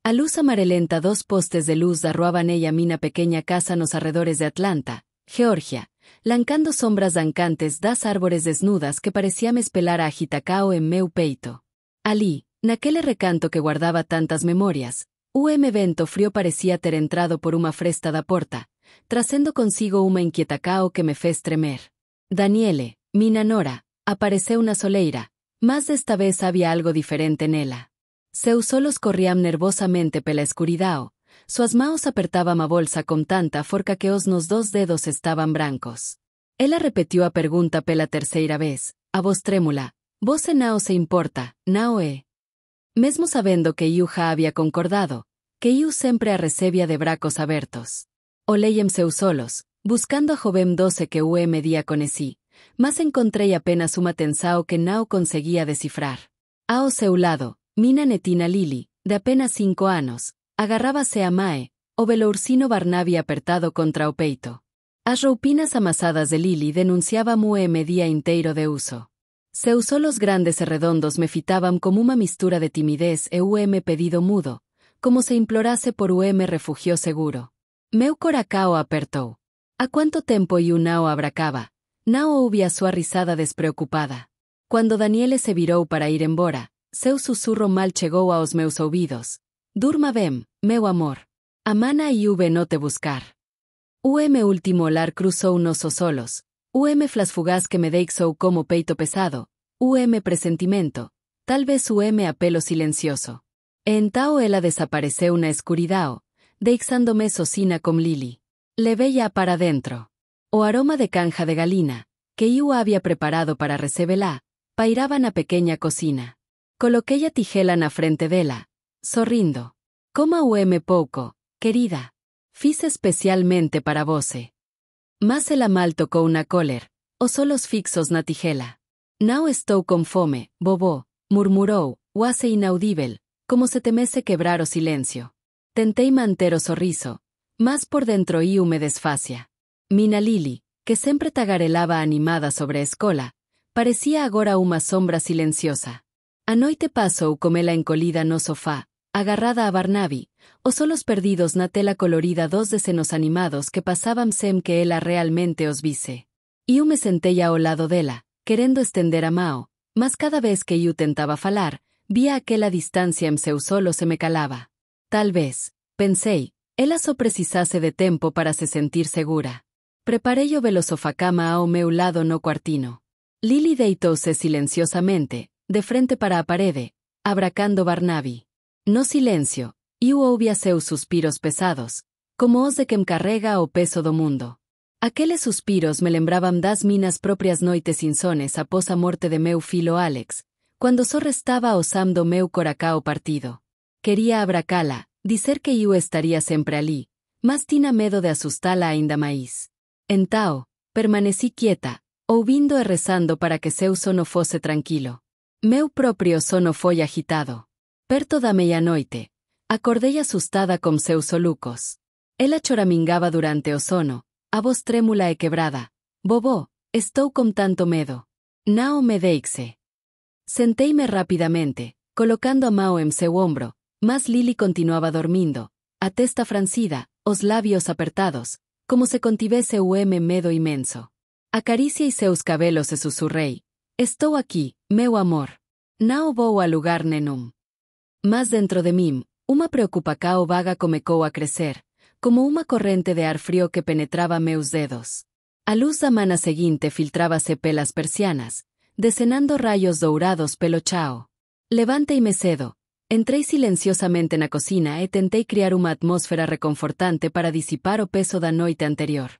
A luz amarelenta 2 postes de luz arruaban ella mina pequeña casa nos arredores de Atlanta, Georgia, lancando sombras dancantes das árvores desnudas que parecían espelar a agitacao en meu peito. Alí, naquele recanto que guardaba tantas memorias, vento frío parecía ter entrado por una fresta da porta, trazendo consigo uma inquietacao que me fez tremer. Daniele, mina nora, apareceu na soleira, mas desta vez había algo diferente nela. Seus solos corrían nervosamente pela escuridao, suas maos apertaban a bolsa con tanta forca que os nos 2 dedos estaban brancos. Ela repetió a pergunta pela terceira vez, a voz trémula, «Vose nao se importa, nao é?» Mesmo sabendo que iu ja había concordado, que iu sempre a recebia de bracos abertos. Olei seus solos, buscando a jovem doce que me día coneci, mas encontrei apenas uma tensao que nao conseguía descifrar. Ao seu lado, mina netina Lili, de apenas 5 anos, agarrábase a Mae, o veloursino Barnaby apertado contra o peito. As roupinas amasadas de Lili denunciaban me día inteiro de uso. Seus solos grandes e redondos me fitaban como uma mistura de timidez e pedido mudo, como se implorase por refugio seguro. Meu coracao apertou. A quanto tempo iu nao abracaba, nao ouvia sua risada despreocupada. Quando Daniele se virou para ir embora, seu susurro mal chegou aos meus ouvidos. Durma bem, meu amor. Amana iuve no te buscar. Último olar cruzou nosos solos. Flasfugaz que me deixou como peito pesado. Presentimento. Tal vez apelo silencioso. E entao ela desapareceu na escuridao, deixándome socina com Lili. Leveia para dentro. O aroma de canja de galina, que iu había preparado para recebelá, pairaba na pequeña cocina. Coloquei a tigela na frente dela, sorrindo. Coma pouco, querida. Fiz especialmente para vose. Mas ela mal tocou na coler, os solos fixos na tigela. Nao estou com fome, bobó, murmurou, quase inaudível, como se temese quebrar o silencio. Tentei manter o sorriso, mas por dentro iu me desfacia. Mina Lili, que sempre tagarelaba animada sobre a escola, parecía agora uma sombra silenciosa. A noite pasou como ela encolida no sofá, agarrada a Barnaby, os solos perdidos na tela colorida 2 desenos animados que pasaban sem que ela realmente os vise. Iu me sentei ao lado dela, querendo estender a mao, mas cada vez que iu tentaba falar, vía aquela distancia en seu solo se me calaba. Tal vez, pensei, ela só precisase de tempo para se sentir segura. Preparei o velosofacama ao meu lado no cuartino. Lili deitouse silenciosamente, de frente para a parede, abracando Barnaby. No silencio, iu ouvia seus suspiros pesados, como os de quen carrega o peso do mundo. Aqueles suspiros me lembraban das minas propias noites insones após a morte de meu filho Alex, quando só restaba o Sam do meu coracao partido. Quería abracala, dizer que iu estaría sempre ali, mas tina medo de asustala aínda máis. Entao, permaneci quieta, ouvindo e rezando para que seu sono fose tranquilo. Meu propio sono foi agitado. Perto da meia-noite, acordei asustada com seus solucos. Ela choramingaba durante o sono, a voz trémula e quebrada. Bobó, estou com tanto medo. Nao me deixe. Senteime rapidamente, colocando a mao en seu ombro, mas Lili continuaba dormindo, a testa francida, os labios apertados, como se contivese medo imenso. Acariciei seus cabelos e susurrei. Estou aquí, meu amor. Nao vou a lugar nenhum. Mas dentro de mim, uma preocupacao vaga comecou a crescer, como uma corrente de ar frío que penetraba meus dedos. A luz da mana seguinte filtrábase pelas persianas, desenando rayos dourados pelo chao. Levanteime cedo, entrei silenciosamente na cocina e tentei criar uma atmósfera reconfortante para disipar o peso da noite anterior.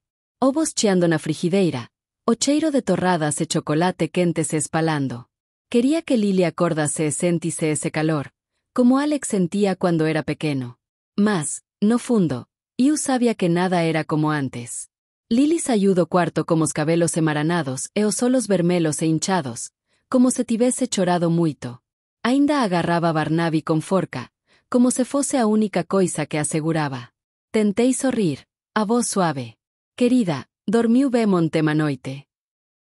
Ovos cheando na frigideira, o cheiro de torradas e chocolate quente se espalando. Quería que Lili acordase e sentise ese calor, como Alex sentía cuando era pequeno. Mas, no fundo, iu sabía que nada era como antes. Lili saiu do cuarto como os cabelos emaranados e os solos vermelos e hinchados, como se tivese chorado muito. Ainda agarraba Barnaby con forca, como se fose a única coisa que aseguraba. Tentei sorrir, a voz suave. Querida, dormiu ben ontem a noite.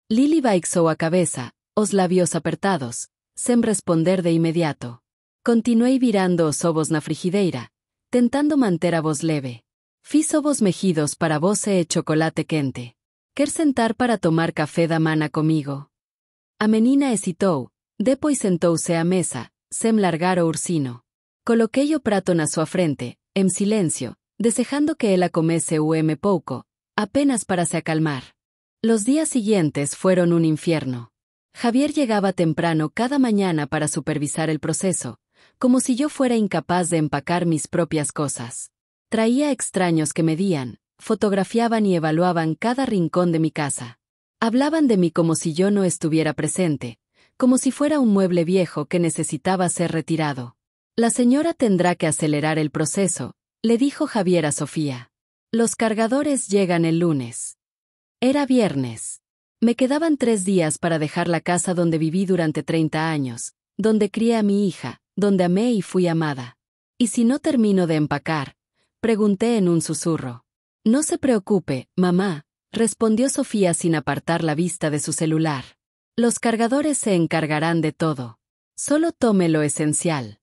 Lili baixou a cabeza, os labios apertados, sem responder de inmediato. Continuei virando os ovos na frigideira, tentando manter a voz leve. Fizo vos mejidos para vos e chocolate quente. Quer sentar para tomar café da mana comigo? A menina hesitou, depois sentouse á mesa, sem largar o ursino. Coloquei o prato na sua frente, em silêncio, desejando que ela comese pouco, apenas para se acalmar. Los días siguientes fueron un infierno. Javier llegaba temprano cada mañana para supervisar el proceso, como si yo fuera incapaz de empacar mis propias cosas. Traía extraños que medían, fotografiaban y evaluaban cada rincón de mi casa. Hablaban de mí como si yo no estuviera presente, como si fuera un mueble viejo que necesitaba ser retirado. La señora tendrá que acelerar el proceso, le dijo Javier a Sofía. Los cargadores llegan el lunes. Era viernes. Me quedaban 3 días para dejar la casa donde viví durante 30 años, donde crié a mi hija, donde amé y fui amada. ¿Y si no termino de empacar? Pregunté en un susurro. No se preocupe, mamá, respondió Sofía sin apartar la vista de su celular. Los cargadores se encargarán de todo. Solo tome lo esencial.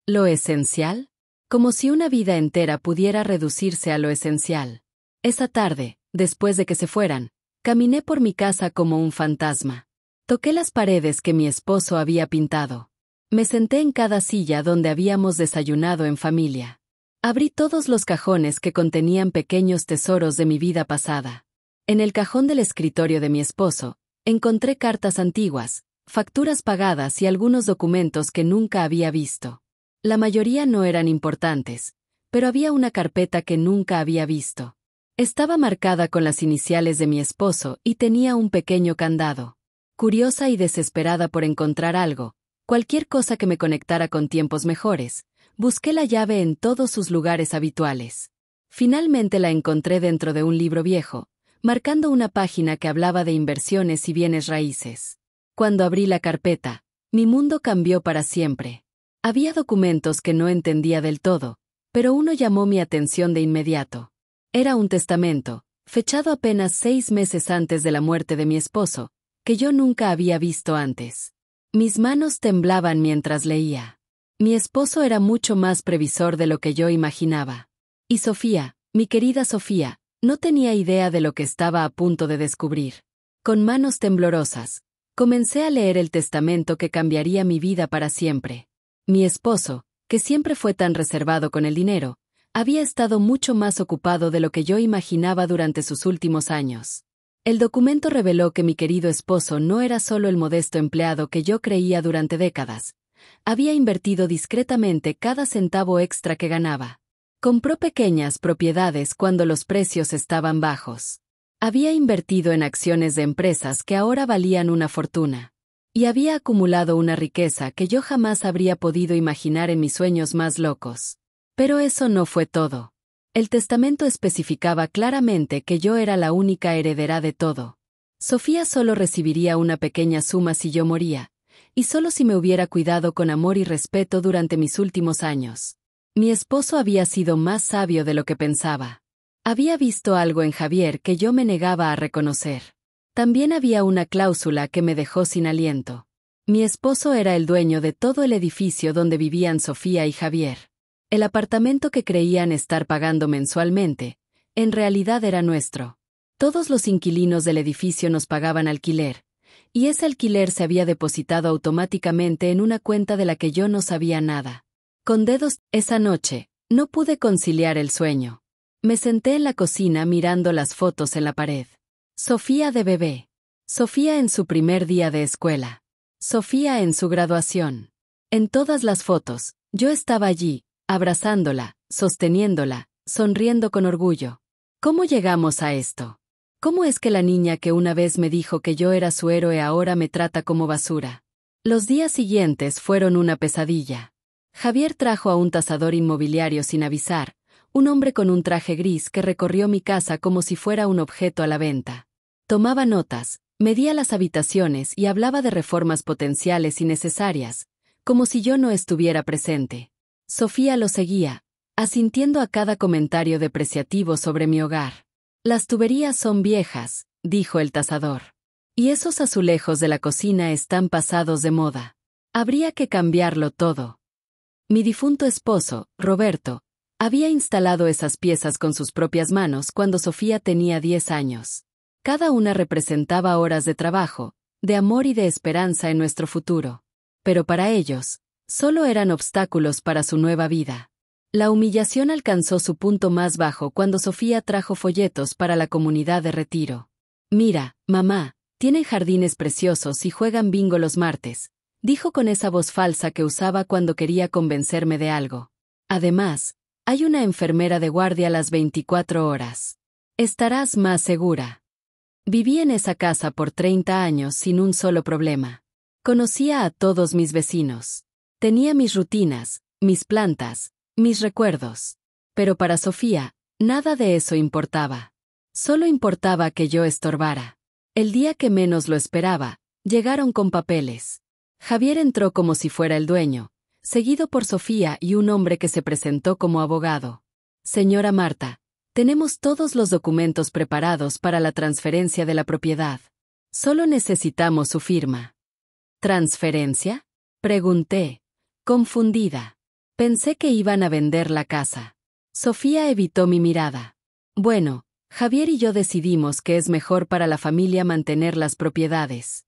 ¿Lo esencial? Como si una vida entera pudiera reducirse a lo esencial. Esa tarde, después de que se fueran, caminé por mi casa como un fantasma. Toqué las paredes que mi esposo había pintado. Me senté en cada silla donde habíamos desayunado en familia. Abrí todos los cajones que contenían pequeños tesoros de mi vida pasada. En el cajón del escritorio de mi esposo, encontré cartas antiguas, facturas pagadas y algunos documentos que nunca había visto. La mayoría no eran importantes, pero había una carpeta que nunca había visto. Estaba marcada con las iniciales de mi esposo y tenía un pequeño candado. Curiosa y desesperada por encontrar algo, cualquier cosa que me conectara con tiempos mejores, busqué la llave en todos sus lugares habituales. Finalmente la encontré dentro de un libro viejo, marcando una página que hablaba de inversiones y bienes raíces. Cuando abrí la carpeta, mi mundo cambió para siempre. Había documentos que no entendía del todo, pero uno llamó mi atención de inmediato. Era un testamento, fechado apenas 6 meses antes de la muerte de mi esposo, que yo nunca había visto antes. Mis manos temblaban mientras leía. Mi esposo era mucho más previsor de lo que yo imaginaba. Y Sofía, mi querida Sofía, no tenía idea de lo que estaba a punto de descubrir. Con manos temblorosas, comencé a leer el testamento que cambiaría mi vida para siempre. Mi esposo, que siempre fue tan reservado con el dinero, había estado mucho más ocupado de lo que yo imaginaba durante sus últimos años. El documento reveló que mi querido esposo no era solo el modesto empleado que yo creía durante décadas. Había invertido discretamente cada centavo extra que ganaba. Compró pequeñas propiedades cuando los precios estaban bajos. Había invertido en acciones de empresas que ahora valían una fortuna. Y había acumulado una riqueza que yo jamás habría podido imaginar en mis sueños más locos. Pero eso no fue todo. El testamento especificaba claramente que yo era la única heredera de todo. Sofía solo recibiría una pequeña suma si yo moría, y solo si me hubiera cuidado con amor y respeto durante mis últimos años. Mi esposo había sido más sabio de lo que pensaba. Había visto algo en Javier que yo me negaba a reconocer. También había una cláusula que me dejó sin aliento. Mi esposo era el dueño de todo el edificio donde vivían Sofía y Javier. El apartamento que creían estar pagando mensualmente, en realidad era nuestro. Todos los inquilinos del edificio nos pagaban alquiler, y ese alquiler se había depositado automáticamente en una cuenta de la que yo no sabía nada. Con dedos, esa noche, no pude conciliar el sueño. Me senté en la cocina mirando las fotos en la pared. Sofía de bebé. Sofía en su primer día de escuela. Sofía en su graduación. En todas las fotos, yo estaba allí, abrazándola, sosteniéndola, sonriendo con orgullo. ¿Cómo llegamos a esto? ¿Cómo es que la niña que una vez me dijo que yo era su héroe ahora me trata como basura? Los días siguientes fueron una pesadilla. Javier trajo a un tasador inmobiliario sin avisar, un hombre con un traje gris que recorrió mi casa como si fuera un objeto a la venta. Tomaba notas, medía las habitaciones y hablaba de reformas potenciales y necesarias, como si yo no estuviera presente. Sofía lo seguía, asintiendo a cada comentario depreciativo sobre mi hogar. Las tuberías son viejas, dijo el tasador. Y esos azulejos de la cocina están pasados de moda. Habría que cambiarlo todo. Mi difunto esposo, Roberto, Había instalado esas piezas con sus propias manos cuando Sofía tenía 10 años. Cada una representaba horas de trabajo, de amor y de esperanza en nuestro futuro. Pero para ellos, solo eran obstáculos para su nueva vida. La humillación alcanzó su punto más bajo cuando Sofía trajo folletos para la comunidad de retiro. «Mira, mamá, tienen jardines preciosos y juegan bingo los martes», dijo con esa voz falsa que usaba cuando quería convencerme de algo. «Además, hay una enfermera de guardia las 24 horas. Estarás más segura». Viví en esa casa por 30 años sin un solo problema. Conocía a todos mis vecinos. Tenía mis rutinas, mis plantas, mis recuerdos. Pero para Sofía, nada de eso importaba. Solo importaba que yo estorbara. El día que menos lo esperaba, llegaron con papeles. Javier entró como si fuera el dueño, seguido por Sofía y un hombre que se presentó como abogado. «Señora Marta, tenemos todos los documentos preparados para la transferencia de la propiedad. Solo necesitamos su firma». «¿Transferencia?», pregunté, confundida. Pensé que iban a vender la casa. Sofía evitó mi mirada. «Bueno, Javier y yo decidimos que es mejor para la familia mantener las propiedades».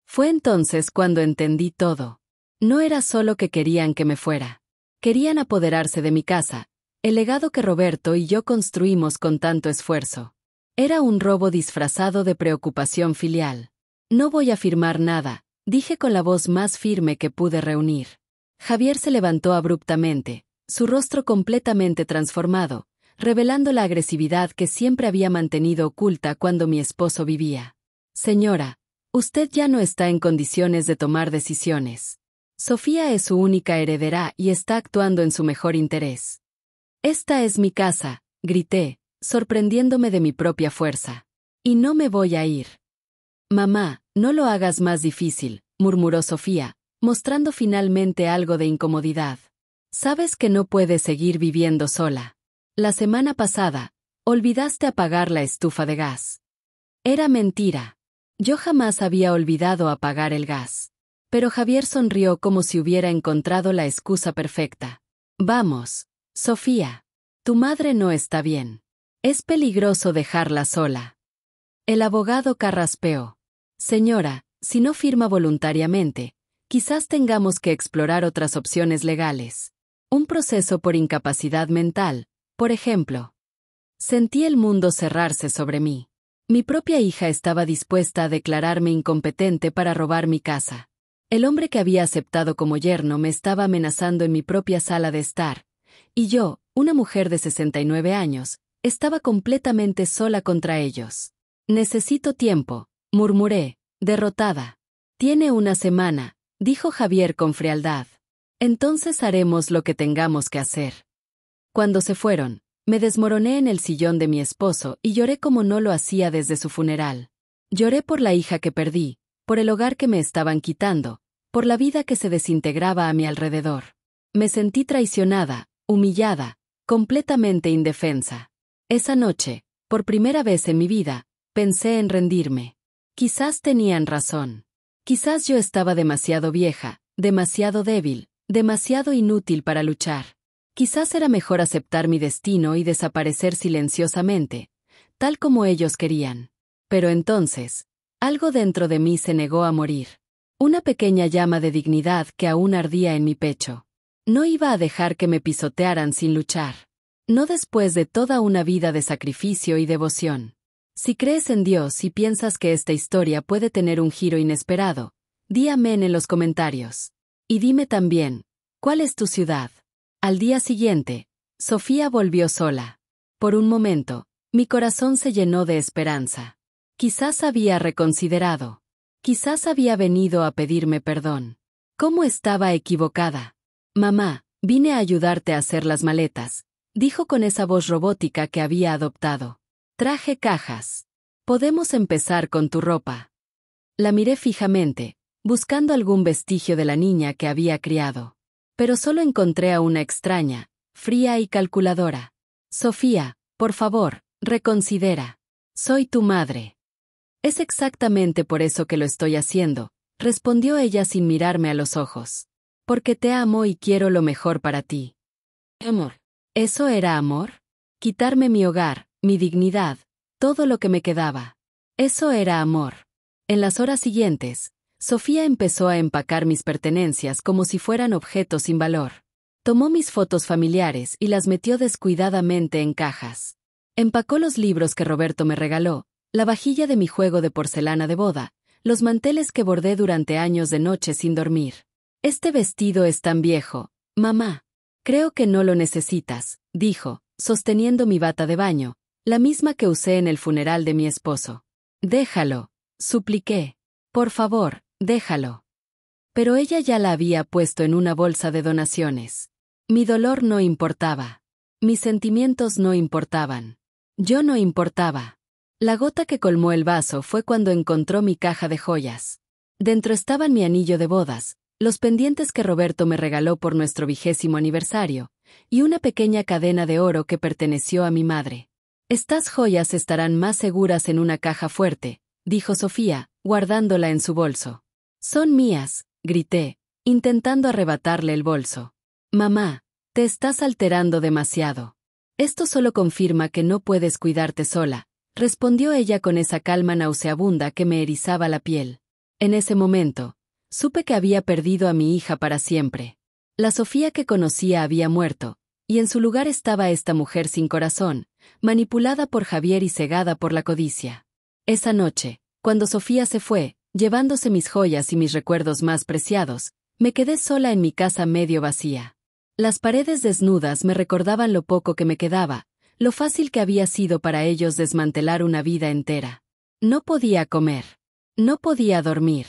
Fue entonces cuando entendí todo. No era solo que querían que me fuera. Querían apoderarse de mi casa, el legado que Roberto y yo construimos con tanto esfuerzo. Era un robo disfrazado de preocupación filial. «No voy a firmar nada», dije con la voz más firme que pude reunir. Javier se levantó abruptamente, su rostro completamente transformado, revelando la agresividad que siempre había mantenido oculta cuando mi esposo vivía. «Señora, usted ya no está en condiciones de tomar decisiones. Sofía es su única heredera y está actuando en su mejor interés». «Esta es mi casa», grité, sorprendiéndome de mi propia fuerza. «Y no me voy a ir». «Mamá, no lo hagas más difícil», murmuró Sofía, mostrando finalmente algo de incomodidad. «Sabes que no puedes seguir viviendo sola. La semana pasada, olvidaste apagar la estufa de gas». Era mentira. Yo jamás había olvidado apagar el gas. Pero Javier sonrió como si hubiera encontrado la excusa perfecta. «Vamos, Sofía. Tu madre no está bien. Es peligroso dejarla sola». El abogado carraspeó. «Señora, si no firma voluntariamente, quizás tengamos que explorar otras opciones legales. Un proceso por incapacidad mental, por ejemplo». Sentí el mundo cerrarse sobre mí. Mi propia hija estaba dispuesta a declararme incompetente para robar mi casa. El hombre que había aceptado como yerno me estaba amenazando en mi propia sala de estar, y yo, una mujer de 69 años, estaba completamente sola contra ellos. «Necesito tiempo», murmuré, derrotada. «Tiene una semana», dijo Javier con frialdad. «Entonces haremos lo que tengamos que hacer». Cuando se fueron, me desmoroné en el sillón de mi esposo y lloré como no lo hacía desde su funeral. Lloré por la hija que perdí, por el hogar que me estaban quitando, por la vida que se desintegraba a mi alrededor. Me sentí traicionada, humillada, completamente indefensa. Esa noche, por primera vez en mi vida, pensé en rendirme. Quizás tenían razón. Quizás yo estaba demasiado vieja, demasiado débil, demasiado inútil para luchar. Quizás era mejor aceptar mi destino y desaparecer silenciosamente, tal como ellos querían. Pero entonces, algo dentro de mí se negó a morir. Una pequeña llama de dignidad que aún ardía en mi pecho. No iba a dejar que me pisotearan sin luchar. No después de toda una vida de sacrificio y devoción. Si crees en Dios y piensas que esta historia puede tener un giro inesperado, di amén en los comentarios. Y dime también, ¿cuál es tu ciudad? Al día siguiente, Sofía volvió sola. Por un momento, mi corazón se llenó de esperanza. Quizás había reconsiderado. Quizás había venido a pedirme perdón. ¿Cómo estaba equivocada? «Mamá, vine a ayudarte a hacer las maletas», dijo con esa voz robótica que había adoptado. «Traje cajas. Podemos empezar con tu ropa». La miré fijamente, buscando algún vestigio de la niña que había criado. Pero solo encontré a una extraña, fría y calculadora. «Sofía, por favor, reconsidera. Soy tu madre». «Es exactamente por eso que lo estoy haciendo», respondió ella sin mirarme a los ojos. «Porque te amo y quiero lo mejor para ti». «Amor, ¿Eso era amor? Quitarme mi hogar, mi dignidad, todo lo que me quedaba. Eso era amor. En las horas siguientes, Sofía empezó a empacar mis pertenencias como si fueran objetos sin valor. Tomó mis fotos familiares y las metió descuidadamente en cajas. Empacó los libros que Roberto me regaló, la vajilla de mi juego de porcelana de boda, los manteles que bordé durante años de noche sin dormir. Este vestido es tan viejo, mamá. Creo que no lo necesitas, dijo, sosteniendo mi bata de baño, la misma que usé en el funeral de mi esposo. Déjalo, supliqué. Por favor, déjalo. Pero ella ya la había puesto en una bolsa de donaciones. Mi dolor no importaba. Mis sentimientos no importaban. Yo no importaba. La gota que colmó el vaso fue cuando encontró mi caja de joyas. Dentro estaban mi anillo de bodas, los pendientes que Roberto me regaló por nuestro 20º aniversario, y una pequeña cadena de oro que perteneció a mi madre. Estas joyas estarán más seguras en una caja fuerte, dijo Sofía, guardándola en su bolso. Son mías, grité, intentando arrebatarle el bolso. Mamá, te estás alterando demasiado. Esto solo confirma que no puedes cuidarte sola, respondió ella con esa calma nauseabunda que me erizaba la piel. En ese momento, supe que había perdido a mi hija para siempre. La Sofía que conocía había muerto, y en su lugar estaba esta mujer sin corazón, manipulada por Javier y cegada por la codicia. Esa noche, cuando Sofía se fue, llevándose mis joyas y mis recuerdos más preciados, me quedé sola en mi casa medio vacía. Las paredes desnudas me recordaban lo poco que me quedaba, lo fácil que había sido para ellos desmantelar una vida entera. No podía comer. No podía dormir.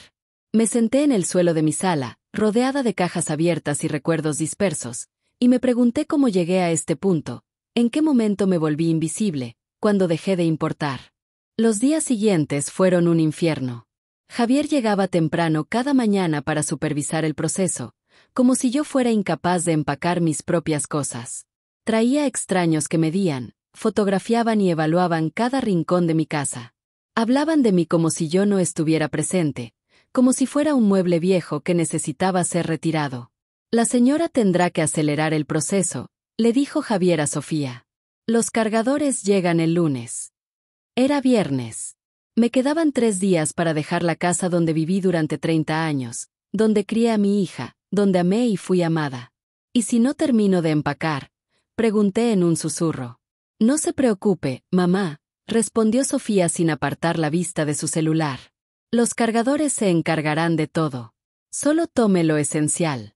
Me senté en el suelo de mi sala, rodeada de cajas abiertas y recuerdos dispersos, y me pregunté cómo llegué a este punto, en qué momento me volví invisible, cuando dejé de importar. Los días siguientes fueron un infierno. Javier llegaba temprano cada mañana para supervisar el proceso, como si yo fuera incapaz de empacar mis propias cosas. Traía extraños que medían, fotografiaban y evaluaban cada rincón de mi casa. Hablaban de mí como si yo no estuviera presente, como si fuera un mueble viejo que necesitaba ser retirado. La señora tendrá que acelerar el proceso, le dijo Javier a Sofía. Los cargadores llegan el lunes. Era viernes. Me quedaban 3 días para dejar la casa donde viví durante 30 años, donde crié a mi hija, donde amé y fui amada. ¿Y si no termino de empacar?, pregunté en un susurro. No se preocupe, mamá, respondió Sofía sin apartar la vista de su celular. Los cargadores se encargarán de todo. Solo tome lo esencial.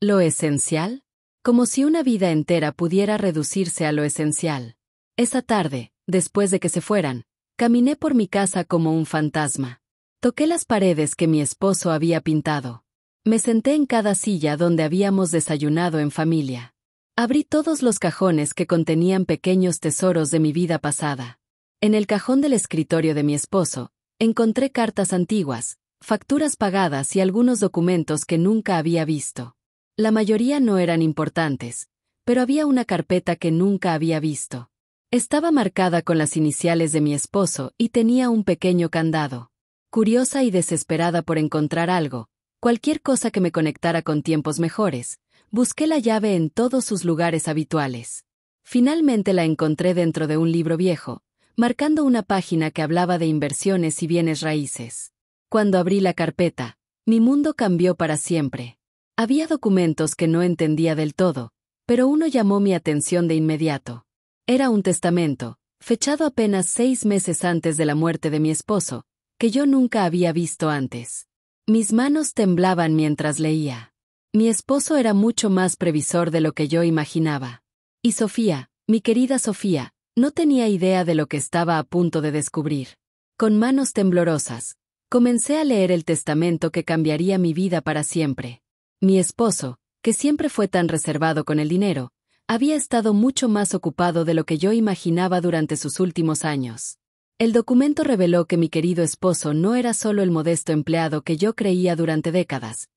¿Lo esencial? Como si una vida entera pudiera reducirse a lo esencial. Esa tarde, después de que se fueran, caminé por mi casa como un fantasma. Toqué las paredes que mi esposo había pintado. Me senté en cada silla donde habíamos desayunado en familia. Abrí todos los cajones que contenían pequeños tesoros de mi vida pasada. En el cajón del escritorio de mi esposo, encontré cartas antiguas, facturas pagadas y algunos documentos que nunca había visto. La mayoría no eran importantes, pero había una carpeta que nunca había visto. Estaba marcada con las iniciales de mi esposo y tenía un pequeño candado. Curiosa y desesperada por encontrar algo, cualquier cosa que me conectara con tiempos mejores, busqué la llave en todos sus lugares habituales. Finalmente la encontré dentro de un libro viejo, marcando una página que hablaba de inversiones y bienes raíces. Cuando abrí la carpeta, mi mundo cambió para siempre. Había documentos que no entendía del todo, pero uno llamó mi atención de inmediato. Era un testamento, fechado apenas 6 meses antes de la muerte de mi esposo, que yo nunca había visto antes. Mis manos temblaban mientras leía. Mi esposo era mucho más previsor de lo que yo imaginaba. Y Sofía, mi querida Sofía, no tenía idea de lo que estaba a punto de descubrir. Con manos temblorosas, comencé a leer el testamento que cambiaría mi vida para siempre. Mi esposo, que siempre fue tan reservado con el dinero, había estado mucho más ocupado de lo que yo imaginaba durante sus últimos años. El documento reveló que mi querido esposo no era solo el modesto empleado que yo creía durante décadas.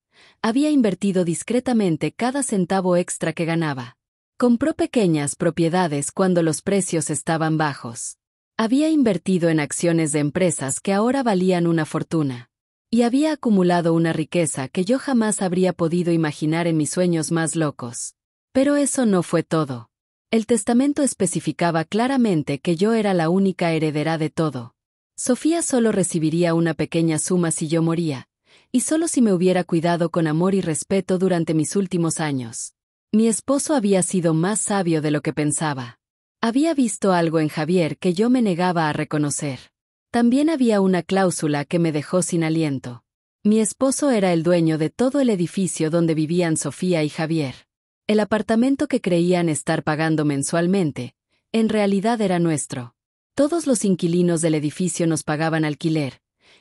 Había invertido discretamente cada centavo extra que ganaba. Compró pequeñas propiedades cuando los precios estaban bajos. Había invertido en acciones de empresas que ahora valían una fortuna. Y había acumulado una riqueza que yo jamás habría podido imaginar en mis sueños más locos. Pero eso no fue todo. El testamento especificaba claramente que yo era la única heredera de todo. Sofía solo recibiría una pequeña suma si yo moría, y solo si me hubiera cuidado con amor y respeto durante mis últimos años. Mi esposo había sido más sabio de lo que pensaba. Había visto algo en Javier que yo me negaba a reconocer. También había una cláusula que me dejó sin aliento. Mi esposo era el dueño de todo el edificio donde vivían Sofía y Javier. El apartamento que creían estar pagando mensualmente, en realidad era nuestro. Todos los inquilinos del edificio nos pagaban alquiler,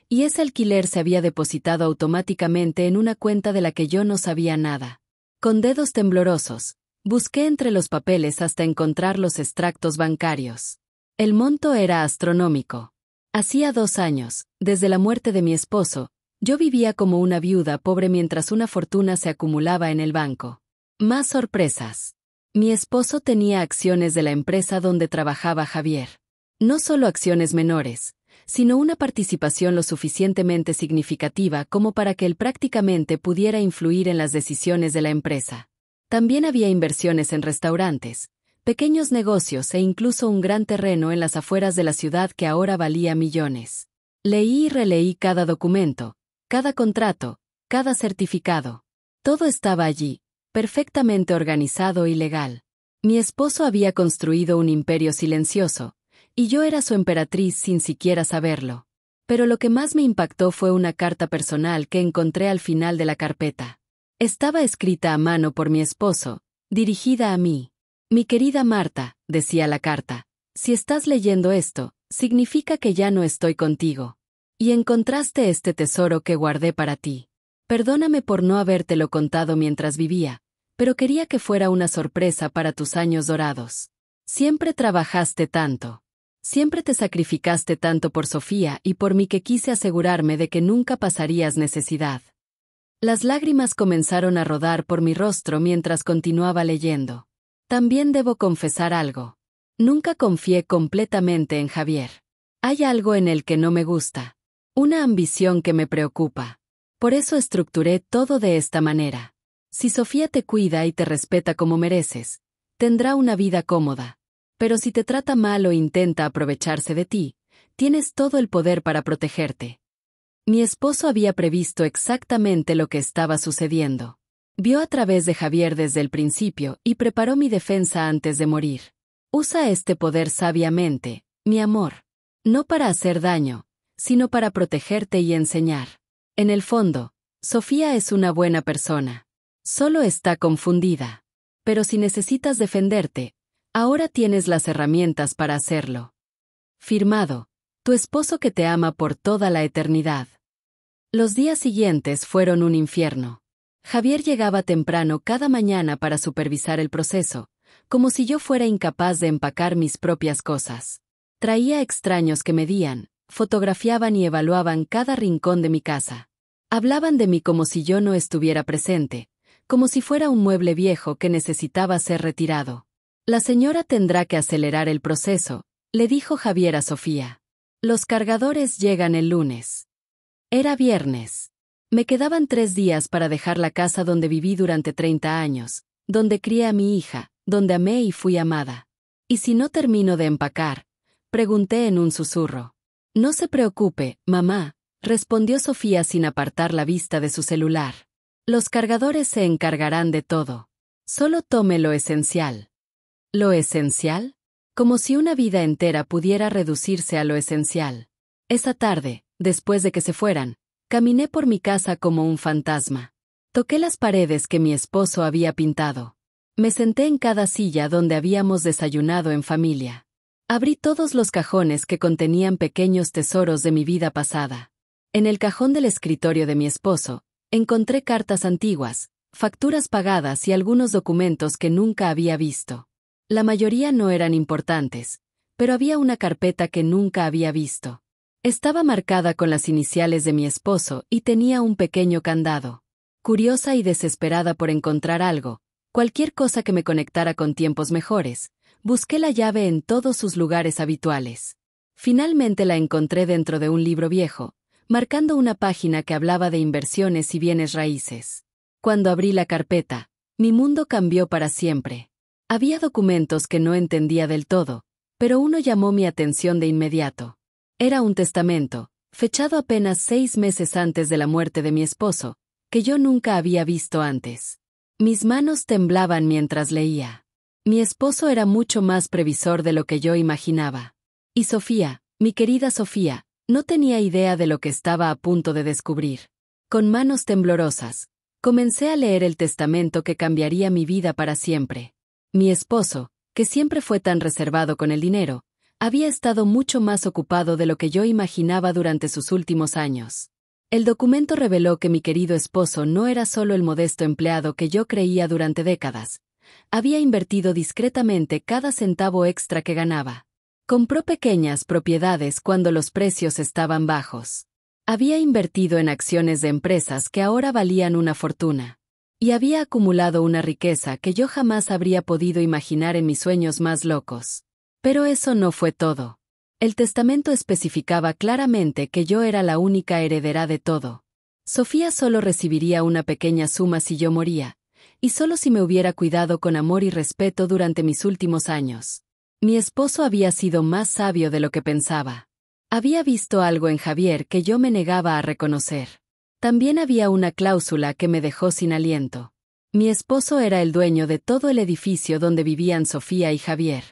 y ese alquiler se había depositado automáticamente en una cuenta de la que yo no sabía nada. Con dedos temblorosos, busqué entre los papeles hasta encontrar los extractos bancarios. El monto era astronómico. Hacía 2 años, desde la muerte de mi esposo, yo vivía como una viuda pobre mientras una fortuna se acumulaba en el banco. Más sorpresas. Mi esposo tenía acciones de la empresa donde trabajaba Javier. No solo acciones menores, sino una participación lo suficientemente significativa como para que él prácticamente pudiera influir en las decisiones de la empresa. También había inversiones en restaurantes, pequeños negocios e incluso un gran terreno en las afueras de la ciudad que ahora valía millones. Leí y releí cada documento, cada contrato, cada certificado. Todo estaba allí, perfectamente organizado y legal. Mi esposo había construido un imperio silencioso, y yo era su emperatriz sin siquiera saberlo. Pero lo que más me impactó fue una carta personal que encontré al final de la carpeta. Estaba escrita a mano por mi esposo, dirigida a mí. Mi querida Marta, decía la carta, si estás leyendo esto, significa que ya no estoy contigo. Y encontraste este tesoro que guardé para ti. Perdóname por no habértelo contado mientras vivía, pero quería que fuera una sorpresa para tus años dorados. Siempre trabajaste tanto. Siempre te sacrificaste tanto por Sofía y por mí que quise asegurarme de que nunca pasarías necesidad. Las lágrimas comenzaron a rodar por mi rostro mientras continuaba leyendo. También debo confesar algo. Nunca confié completamente en Javier. Hay algo en él que no me gusta. Una ambición que me preocupa. Por eso estructuré todo de esta manera. Si Sofía te cuida y te respeta como mereces, tendrá una vida cómoda. Pero si te trata mal o intenta aprovecharse de ti, tienes todo el poder para protegerte. Mi esposo había previsto exactamente lo que estaba sucediendo. Vio a través de Javier desde el principio y preparó mi defensa antes de morir. Usa este poder sabiamente, mi amor. No para hacer daño, sino para protegerte y enseñar. En el fondo, Sofía es una buena persona. Solo está confundida. Pero si necesitas defenderte, ahora tienes las herramientas para hacerlo. Firmado, tu esposo que te ama por toda la eternidad. Los días siguientes fueron un infierno. Javier llegaba temprano cada mañana para supervisar el proceso, como si yo fuera incapaz de empacar mis propias cosas. Traía extraños que medían, fotografiaban y evaluaban cada rincón de mi casa. Hablaban de mí como si yo no estuviera presente, como si fuera un mueble viejo que necesitaba ser retirado. La señora tendrá que acelerar el proceso, le dijo Javier a Sofía. Los cargadores llegan el lunes. Era viernes. Me quedaban 3 días para dejar la casa donde viví durante 30 años, donde crié a mi hija, donde amé y fui amada. ¿Y si no termino de empacar? Pregunté en un susurro. No se preocupe, mamá, respondió Sofía sin apartar la vista de su celular. Los cargadores se encargarán de todo. Solo tome lo esencial. ¿Lo esencial? Como si una vida entera pudiera reducirse a lo esencial. Esa tarde, después de que se fueran, caminé por mi casa como un fantasma. Toqué las paredes que mi esposo había pintado. Me senté en cada silla donde habíamos desayunado en familia. Abrí todos los cajones que contenían pequeños tesoros de mi vida pasada. En el cajón del escritorio de mi esposo, encontré cartas antiguas, facturas pagadas y algunos documentos que nunca había visto. La mayoría no eran importantes, pero había una carpeta que nunca había visto. Estaba marcada con las iniciales de mi esposo y tenía un pequeño candado. Curiosa y desesperada por encontrar algo, cualquier cosa que me conectara con tiempos mejores, busqué la llave en todos sus lugares habituales. Finalmente la encontré dentro de un libro viejo, marcando una página que hablaba de inversiones y bienes raíces. Cuando abrí la carpeta, mi mundo cambió para siempre. Había documentos que no entendía del todo, pero uno llamó mi atención de inmediato. Era un testamento, fechado apenas 6 meses antes de la muerte de mi esposo, que yo nunca había visto antes. Mis manos temblaban mientras leía. Mi esposo era mucho más previsor de lo que yo imaginaba. Y Sofía, mi querida Sofía, no tenía idea de lo que estaba a punto de descubrir. Con manos temblorosas, comencé a leer el testamento que cambiaría mi vida para siempre. Mi esposo, que siempre fue tan reservado con el dinero, había estado mucho más ocupado de lo que yo imaginaba durante sus últimos años. El documento reveló que mi querido esposo no era solo el modesto empleado que yo creía durante décadas. Había invertido discretamente cada centavo extra que ganaba. Compró pequeñas propiedades cuando los precios estaban bajos. Había invertido en acciones de empresas que ahora valían una fortuna. Y había acumulado una riqueza que yo jamás habría podido imaginar en mis sueños más locos. Pero eso no fue todo. El testamento especificaba claramente que yo era la única heredera de todo. Sofía solo recibiría una pequeña suma si yo moría, y solo si me hubiera cuidado con amor y respeto durante mis últimos años. Mi esposo había sido más sabio de lo que pensaba. Había visto algo en Javier que yo me negaba a reconocer. También había una cláusula que me dejó sin aliento. Mi esposo era el dueño de todo el edificio donde vivían Sofía y Javier.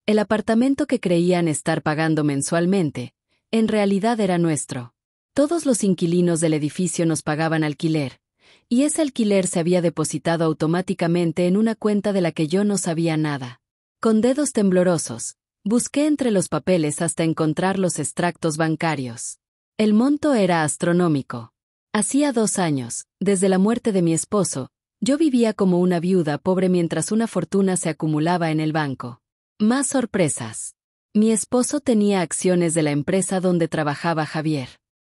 El apartamento que creían estar pagando mensualmente, en realidad era nuestro. Todos los inquilinos del edificio nos pagaban alquiler, y ese alquiler se había depositado automáticamente en una cuenta de la que yo no sabía nada. Con dedos temblorosos, busqué entre los papeles hasta encontrar los extractos bancarios. El monto era astronómico. Hacía 2 años, desde la muerte de mi esposo, yo vivía como una viuda pobre mientras una fortuna se acumulaba en el banco. Más sorpresas. Mi esposo tenía acciones de la empresa donde trabajaba Javier.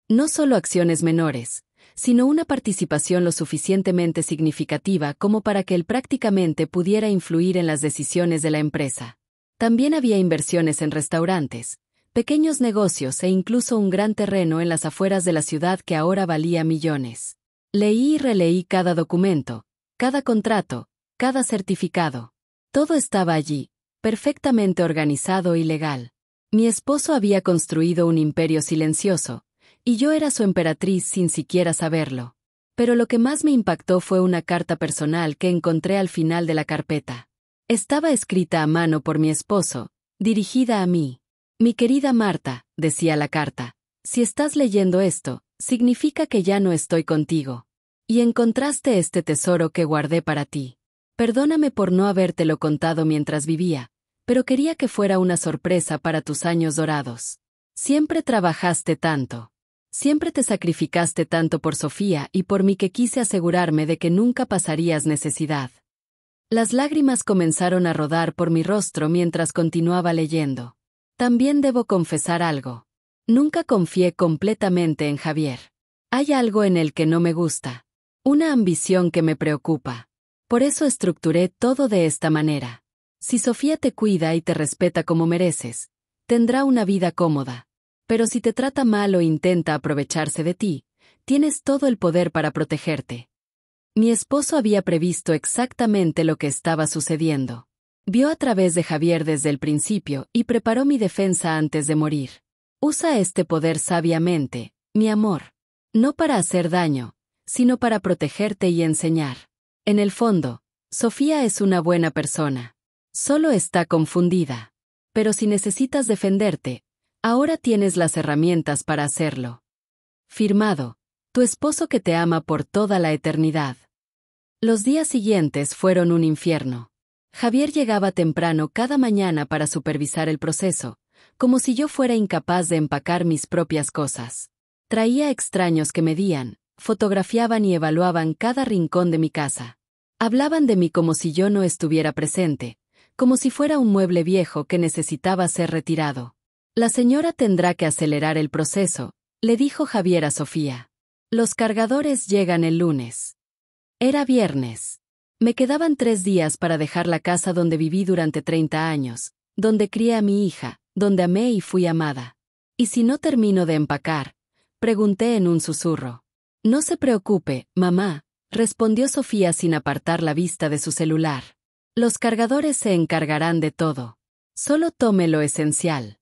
No solo acciones menores, sino una participación lo suficientemente significativa como para que él prácticamente pudiera influir en las decisiones de la empresa. También había inversiones en restaurantes, pequeños negocios e incluso un gran terreno en las afueras de la ciudad que ahora valía millones. Leí y releí cada documento, cada contrato, cada certificado. Todo estaba allí, perfectamente organizado y legal. Mi esposo había construido un imperio silencioso, y yo era su emperatriz sin siquiera saberlo. Pero lo que más me impactó fue una carta personal que encontré al final de la carpeta. Estaba escrita a mano por mi esposo, dirigida a mí. Mi querida Marta, decía la carta, si estás leyendo esto, significa que ya no estoy contigo. Y encontraste este tesoro que guardé para ti. Perdóname por no habértelo contado mientras vivía, pero quería que fuera una sorpresa para tus años dorados. Siempre trabajaste tanto. Siempre te sacrificaste tanto por Sofía y por mí que quise asegurarme de que nunca pasarías necesidad. Las lágrimas comenzaron a rodar por mi rostro mientras continuaba leyendo. También debo confesar algo. Nunca confié completamente en Javier. Hay algo en él que no me gusta. Una ambición que me preocupa. Por eso estructuré todo de esta manera. Si Sofía te cuida y te respeta como mereces, tendrá una vida cómoda. Pero si te trata mal o intenta aprovecharse de ti, tienes todo el poder para protegerte. Mi esposo había previsto exactamente lo que estaba sucediendo. Vio a través de Javier desde el principio y preparó mi defensa antes de morir. Usa este poder sabiamente, mi amor. No para hacer daño, sino para protegerte y enseñar. En el fondo, Sofía es una buena persona. Solo está confundida. Pero si necesitas defenderte, ahora tienes las herramientas para hacerlo. Firmado, tu esposo que te ama por toda la eternidad. Los días siguientes fueron un infierno. Javier llegaba temprano cada mañana para supervisar el proceso, como si yo fuera incapaz de empacar mis propias cosas. Traía extraños que medían, fotografiaban y evaluaban cada rincón de mi casa. Hablaban de mí como si yo no estuviera presente, como si fuera un mueble viejo que necesitaba ser retirado. La señora tendrá que acelerar el proceso, le dijo Javier a Sofía. Los cargadores llegan el lunes. Era viernes. Me quedaban 3 días para dejar la casa donde viví durante 30 años, donde crié a mi hija, donde amé y fui amada. ¿Y si no termino de empacar? Pregunté en un susurro. No se preocupe, mamá, respondió Sofía sin apartar la vista de su celular. Los cargadores se encargarán de todo. Solo tome lo esencial.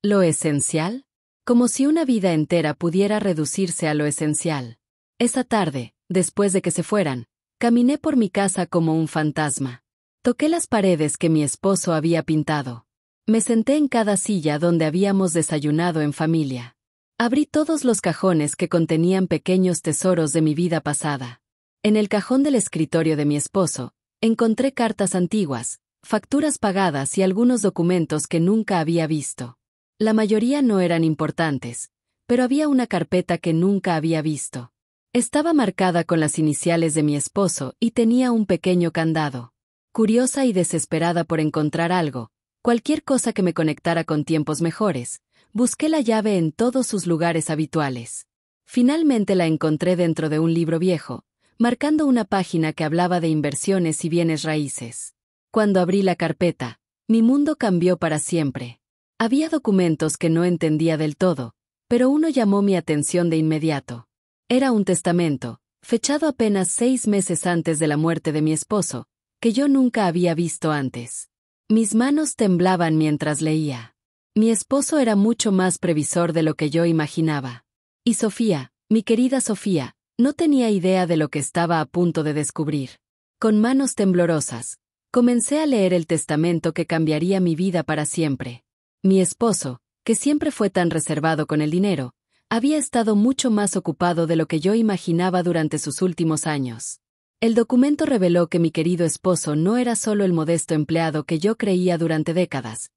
¿Lo esencial? Como si una vida entera pudiera reducirse a lo esencial. Esa tarde, después de que se fueran, caminé por mi casa como un fantasma. Toqué las paredes que mi esposo había pintado. Me senté en cada silla donde habíamos desayunado en familia. Abrí todos los cajones que contenían pequeños tesoros de mi vida pasada. En el cajón del escritorio de mi esposo, encontré cartas antiguas, facturas pagadas y algunos documentos que nunca había visto. La mayoría no eran importantes, pero había una carpeta que nunca había visto. Estaba marcada con las iniciales de mi esposo y tenía un pequeño candado. Curiosa y desesperada por encontrar algo, cualquier cosa que me conectara con tiempos mejores, busqué la llave en todos sus lugares habituales. Finalmente la encontré dentro de un libro viejo, marcando una página que hablaba de inversiones y bienes raíces. Cuando abrí la carpeta, mi mundo cambió para siempre. Había documentos que no entendía del todo, pero uno llamó mi atención de inmediato. Era un testamento, fechado apenas 6 meses antes de la muerte de mi esposo, que yo nunca había visto antes. Mis manos temblaban mientras leía. Mi esposo era mucho más previsor de lo que yo imaginaba. Y Sofía, mi querida Sofía, no tenía idea de lo que estaba a punto de descubrir. Con manos temblorosas, comencé a leer el testamento que cambiaría mi vida para siempre. Mi esposo, que siempre fue tan reservado con el dinero, había estado mucho más ocupado de lo que yo imaginaba durante sus últimos años. El documento reveló que mi querido esposo no era solo el modesto empleado que yo creía durante décadas.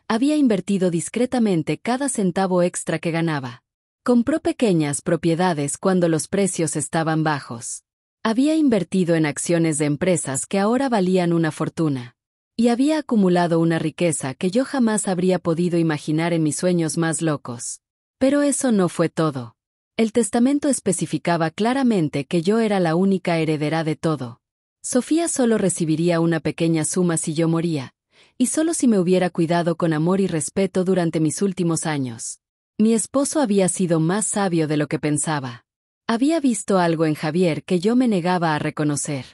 Había invertido discretamente cada centavo extra que ganaba. Compró pequeñas propiedades cuando los precios estaban bajos. Había invertido en acciones de empresas que ahora valían una fortuna. Y había acumulado una riqueza que yo jamás habría podido imaginar en mis sueños más locos. Pero eso no fue todo. El testamento especificaba claramente que yo era la única heredera de todo. Sofía solo recibiría una pequeña suma si yo moría, y solo si me hubiera cuidado con amor y respeto durante mis últimos años. Mi esposo había sido más sabio de lo que pensaba. Había visto algo en Javier que yo me negaba a reconocer.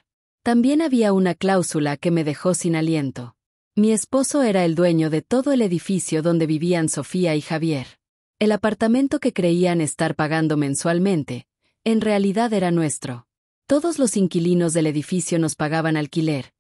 También había una cláusula que me dejó sin aliento. Mi esposo era el dueño de todo el edificio donde vivían Sofía y Javier. El apartamento que creían estar pagando mensualmente, en realidad era nuestro. Todos los inquilinos del edificio nos pagaban alquiler,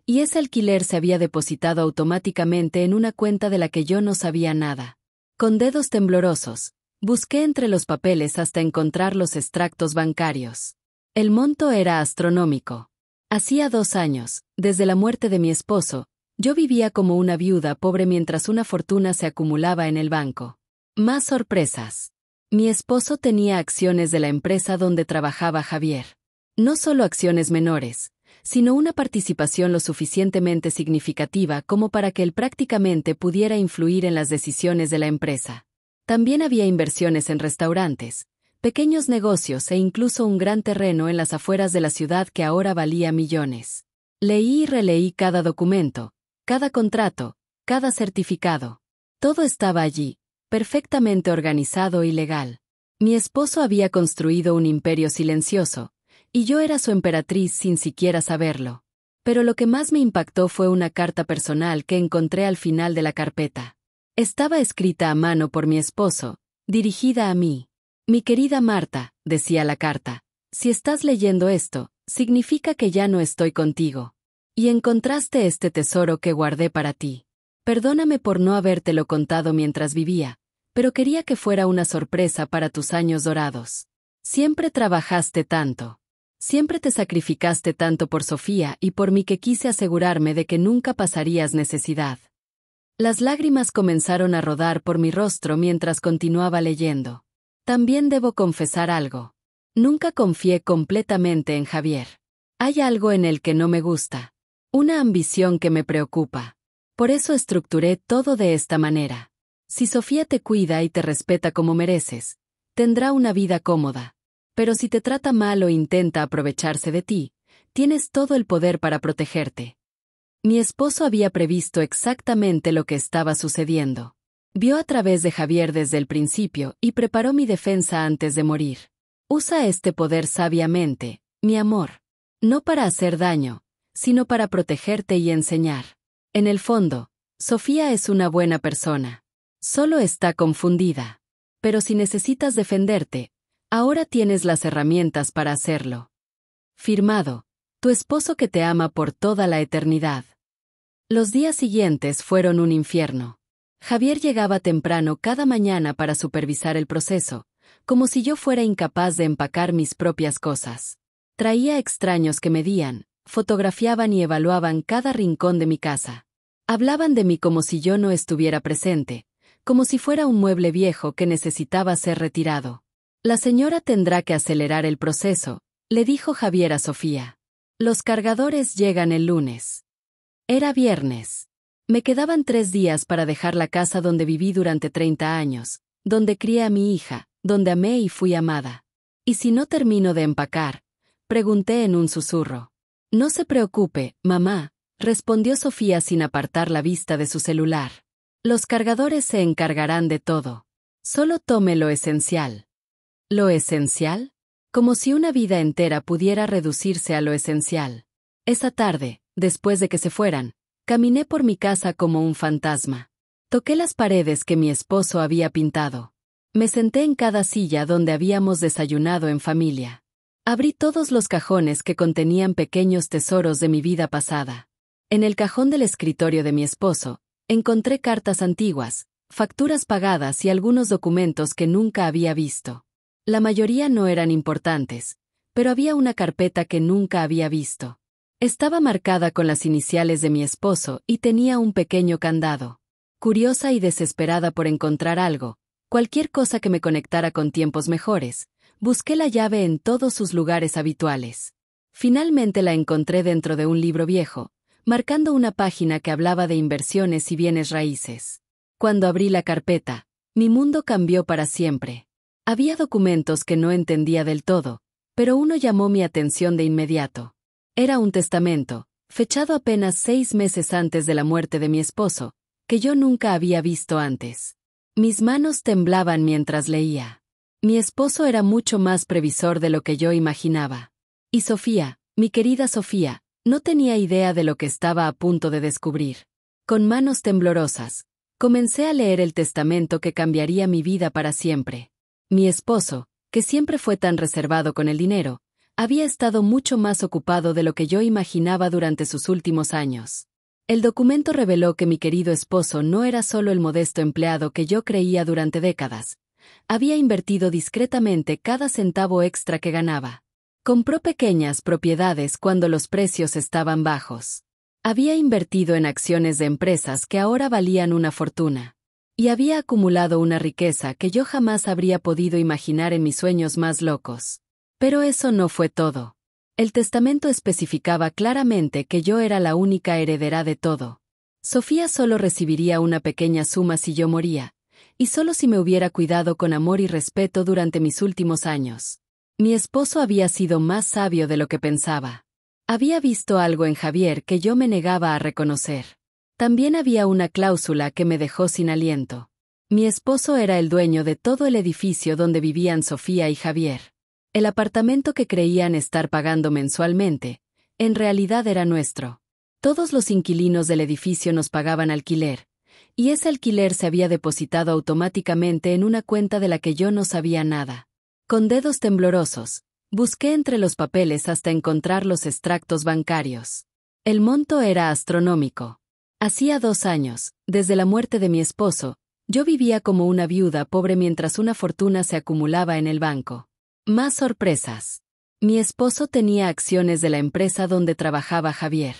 y ese alquiler se había depositado automáticamente en una cuenta de la que yo no sabía nada. Con dedos temblorosos, busqué entre los papeles hasta encontrar los extractos bancarios. El monto era astronómico. Hacía 2 años, desde la muerte de mi esposo, yo vivía como una viuda pobre mientras una fortuna se acumulaba en el banco. Más sorpresas. Mi esposo tenía acciones de la empresa donde trabajaba Javier. No solo acciones menores, sino una participación lo suficientemente significativa como para que él prácticamente pudiera influir en las decisiones de la empresa. También había inversiones en restaurantes, pequeños negocios e incluso un gran terreno en las afueras de la ciudad que ahora valía millones. Leí y releí cada documento, cada contrato, cada certificado. Todo estaba allí, perfectamente organizado y legal. Mi esposo había construido un imperio silencioso, y yo era su emperatriz sin siquiera saberlo. Pero lo que más me impactó fue una carta personal que encontré al final de la carpeta. Estaba escrita a mano por mi esposo, dirigida a mí. Mi querida Marta, decía la carta, si estás leyendo esto, significa que ya no estoy contigo. Y encontraste este tesoro que guardé para ti. Perdóname por no habértelo contado mientras vivía, pero quería que fuera una sorpresa para tus años dorados. Siempre trabajaste tanto. Siempre te sacrificaste tanto por Sofía y por mí que quise asegurarme de que nunca pasarías necesidad. Las lágrimas comenzaron a rodar por mi rostro mientras continuaba leyendo. También debo confesar algo. Nunca confié completamente en Javier. Hay algo en él que no me gusta. Una ambición que me preocupa. Por eso estructuré todo de esta manera. Si Sofía te cuida y te respeta como mereces, tendrá una vida cómoda. Pero si te trata mal o intenta aprovecharse de ti, tienes todo el poder para protegerte. Mi esposo había previsto exactamente lo que estaba sucediendo. Vio a través de Javier desde el principio y preparó mi defensa antes de morir. Usa este poder sabiamente, mi amor. No para hacer daño, sino para protegerte y enseñar. En el fondo, Sofía es una buena persona. Solo está confundida. Pero si necesitas defenderte, ahora tienes las herramientas para hacerlo. Firmado, tu esposo que te ama por toda la eternidad. Los días siguientes fueron un infierno. Javier llegaba temprano cada mañana para supervisar el proceso, como si yo fuera incapaz de empacar mis propias cosas. Traía extraños que medían, fotografiaban y evaluaban cada rincón de mi casa. Hablaban de mí como si yo no estuviera presente, como si fuera un mueble viejo que necesitaba ser retirado. La señora tendrá que acelerar el proceso, le dijo Javier a Sofía. Los cargadores llegan el lunes. Era viernes. Me quedaban 3 días para dejar la casa donde viví durante 30 años, donde crié a mi hija, donde amé y fui amada. ¿Y si no termino de empacar?, pregunté en un susurro. No se preocupe, mamá, respondió Sofía sin apartar la vista de su celular. Los cargadores se encargarán de todo. Solo tome lo esencial. ¿Lo esencial? Como si una vida entera pudiera reducirse a lo esencial. Esa tarde, después de que se fueran, caminé por mi casa como un fantasma. Toqué las paredes que mi esposo había pintado. Me senté en cada silla donde habíamos desayunado en familia. Abrí todos los cajones que contenían pequeños tesoros de mi vida pasada. En el cajón del escritorio de mi esposo, encontré cartas antiguas, facturas pagadas y algunos documentos que nunca había visto. La mayoría no eran importantes, pero había una carpeta que nunca había visto. Estaba marcada con las iniciales de mi esposo y tenía un pequeño candado. Curiosa y desesperada por encontrar algo, cualquier cosa que me conectara con tiempos mejores, busqué la llave en todos sus lugares habituales. Finalmente la encontré dentro de un libro viejo, marcando una página que hablaba de inversiones y bienes raíces. Cuando abrí la carpeta, mi mundo cambió para siempre. Había documentos que no entendía del todo, pero uno llamó mi atención de inmediato. Era un testamento, fechado apenas 6 meses antes de la muerte de mi esposo, que yo nunca había visto antes. Mis manos temblaban mientras leía. Mi esposo era mucho más previsor de lo que yo imaginaba. Y Sofía, mi querida Sofía, no tenía idea de lo que estaba a punto de descubrir. Con manos temblorosas, comencé a leer el testamento que cambiaría mi vida para siempre. Mi esposo, que siempre fue tan reservado con el dinero, había estado mucho más ocupado de lo que yo imaginaba durante sus últimos años. El documento reveló que mi querido esposo no era solo el modesto empleado que yo creía durante décadas. Había invertido discretamente cada centavo extra que ganaba. Compró pequeñas propiedades cuando los precios estaban bajos. Había invertido en acciones de empresas que ahora valían una fortuna. Y había acumulado una riqueza que yo jamás habría podido imaginar en mis sueños más locos. Pero eso no fue todo. El testamento especificaba claramente que yo era la única heredera de todo. Sofía solo recibiría una pequeña suma si yo moría, y solo si me hubiera cuidado con amor y respeto durante mis últimos años. Mi esposo había sido más sabio de lo que pensaba. Había visto algo en Javier que yo me negaba a reconocer. También había una cláusula que me dejó sin aliento. Mi esposo era el dueño de todo el edificio donde vivían Sofía y Javier. El apartamento que creían estar pagando mensualmente, en realidad era nuestro. Todos los inquilinos del edificio nos pagaban alquiler, y ese alquiler se había depositado automáticamente en una cuenta de la que yo no sabía nada. Con dedos temblorosos, busqué entre los papeles hasta encontrar los extractos bancarios. El monto era astronómico. Hacía 2 años, desde la muerte de mi esposo, yo vivía como una viuda pobre mientras una fortuna se acumulaba en el banco. Más sorpresas. Mi esposo tenía acciones de la empresa donde trabajaba Javier.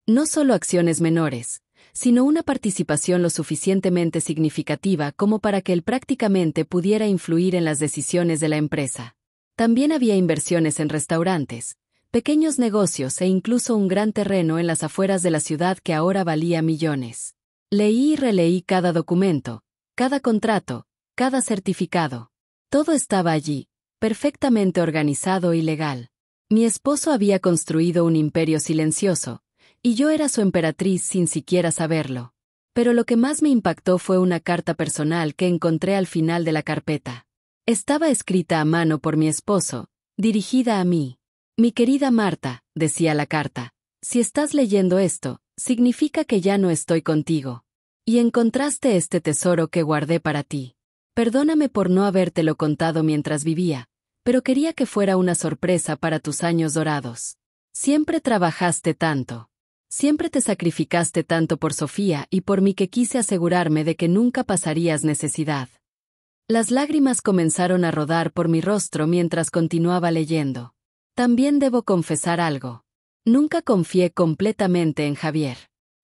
No solo acciones menores, sino una participación lo suficientemente significativa como para que él prácticamente pudiera influir en las decisiones de la empresa. También había inversiones en restaurantes, pequeños negocios e incluso un gran terreno en las afueras de la ciudad que ahora valía millones. Leí y releí cada documento, cada contrato, cada certificado. Todo estaba allí, perfectamente organizado y legal. Mi esposo había construido un imperio silencioso, y yo era su emperatriz sin siquiera saberlo. Pero lo que más me impactó fue una carta personal que encontré al final de la carpeta. Estaba escrita a mano por mi esposo, dirigida a mí. Mi querida Marta, decía la carta, Si estás leyendo esto, significa que ya no estoy contigo. Y encontraste este tesoro que guardé para ti. Perdóname por no habértelo contado mientras vivía, pero quería que fuera una sorpresa para tus años dorados. Siempre trabajaste tanto. Siempre te sacrificaste tanto por Sofía y por mí que quise asegurarme de que nunca pasarías necesidad. Las lágrimas comenzaron a rodar por mi rostro mientras continuaba leyendo. También debo confesar algo. Nunca confié completamente en Javier.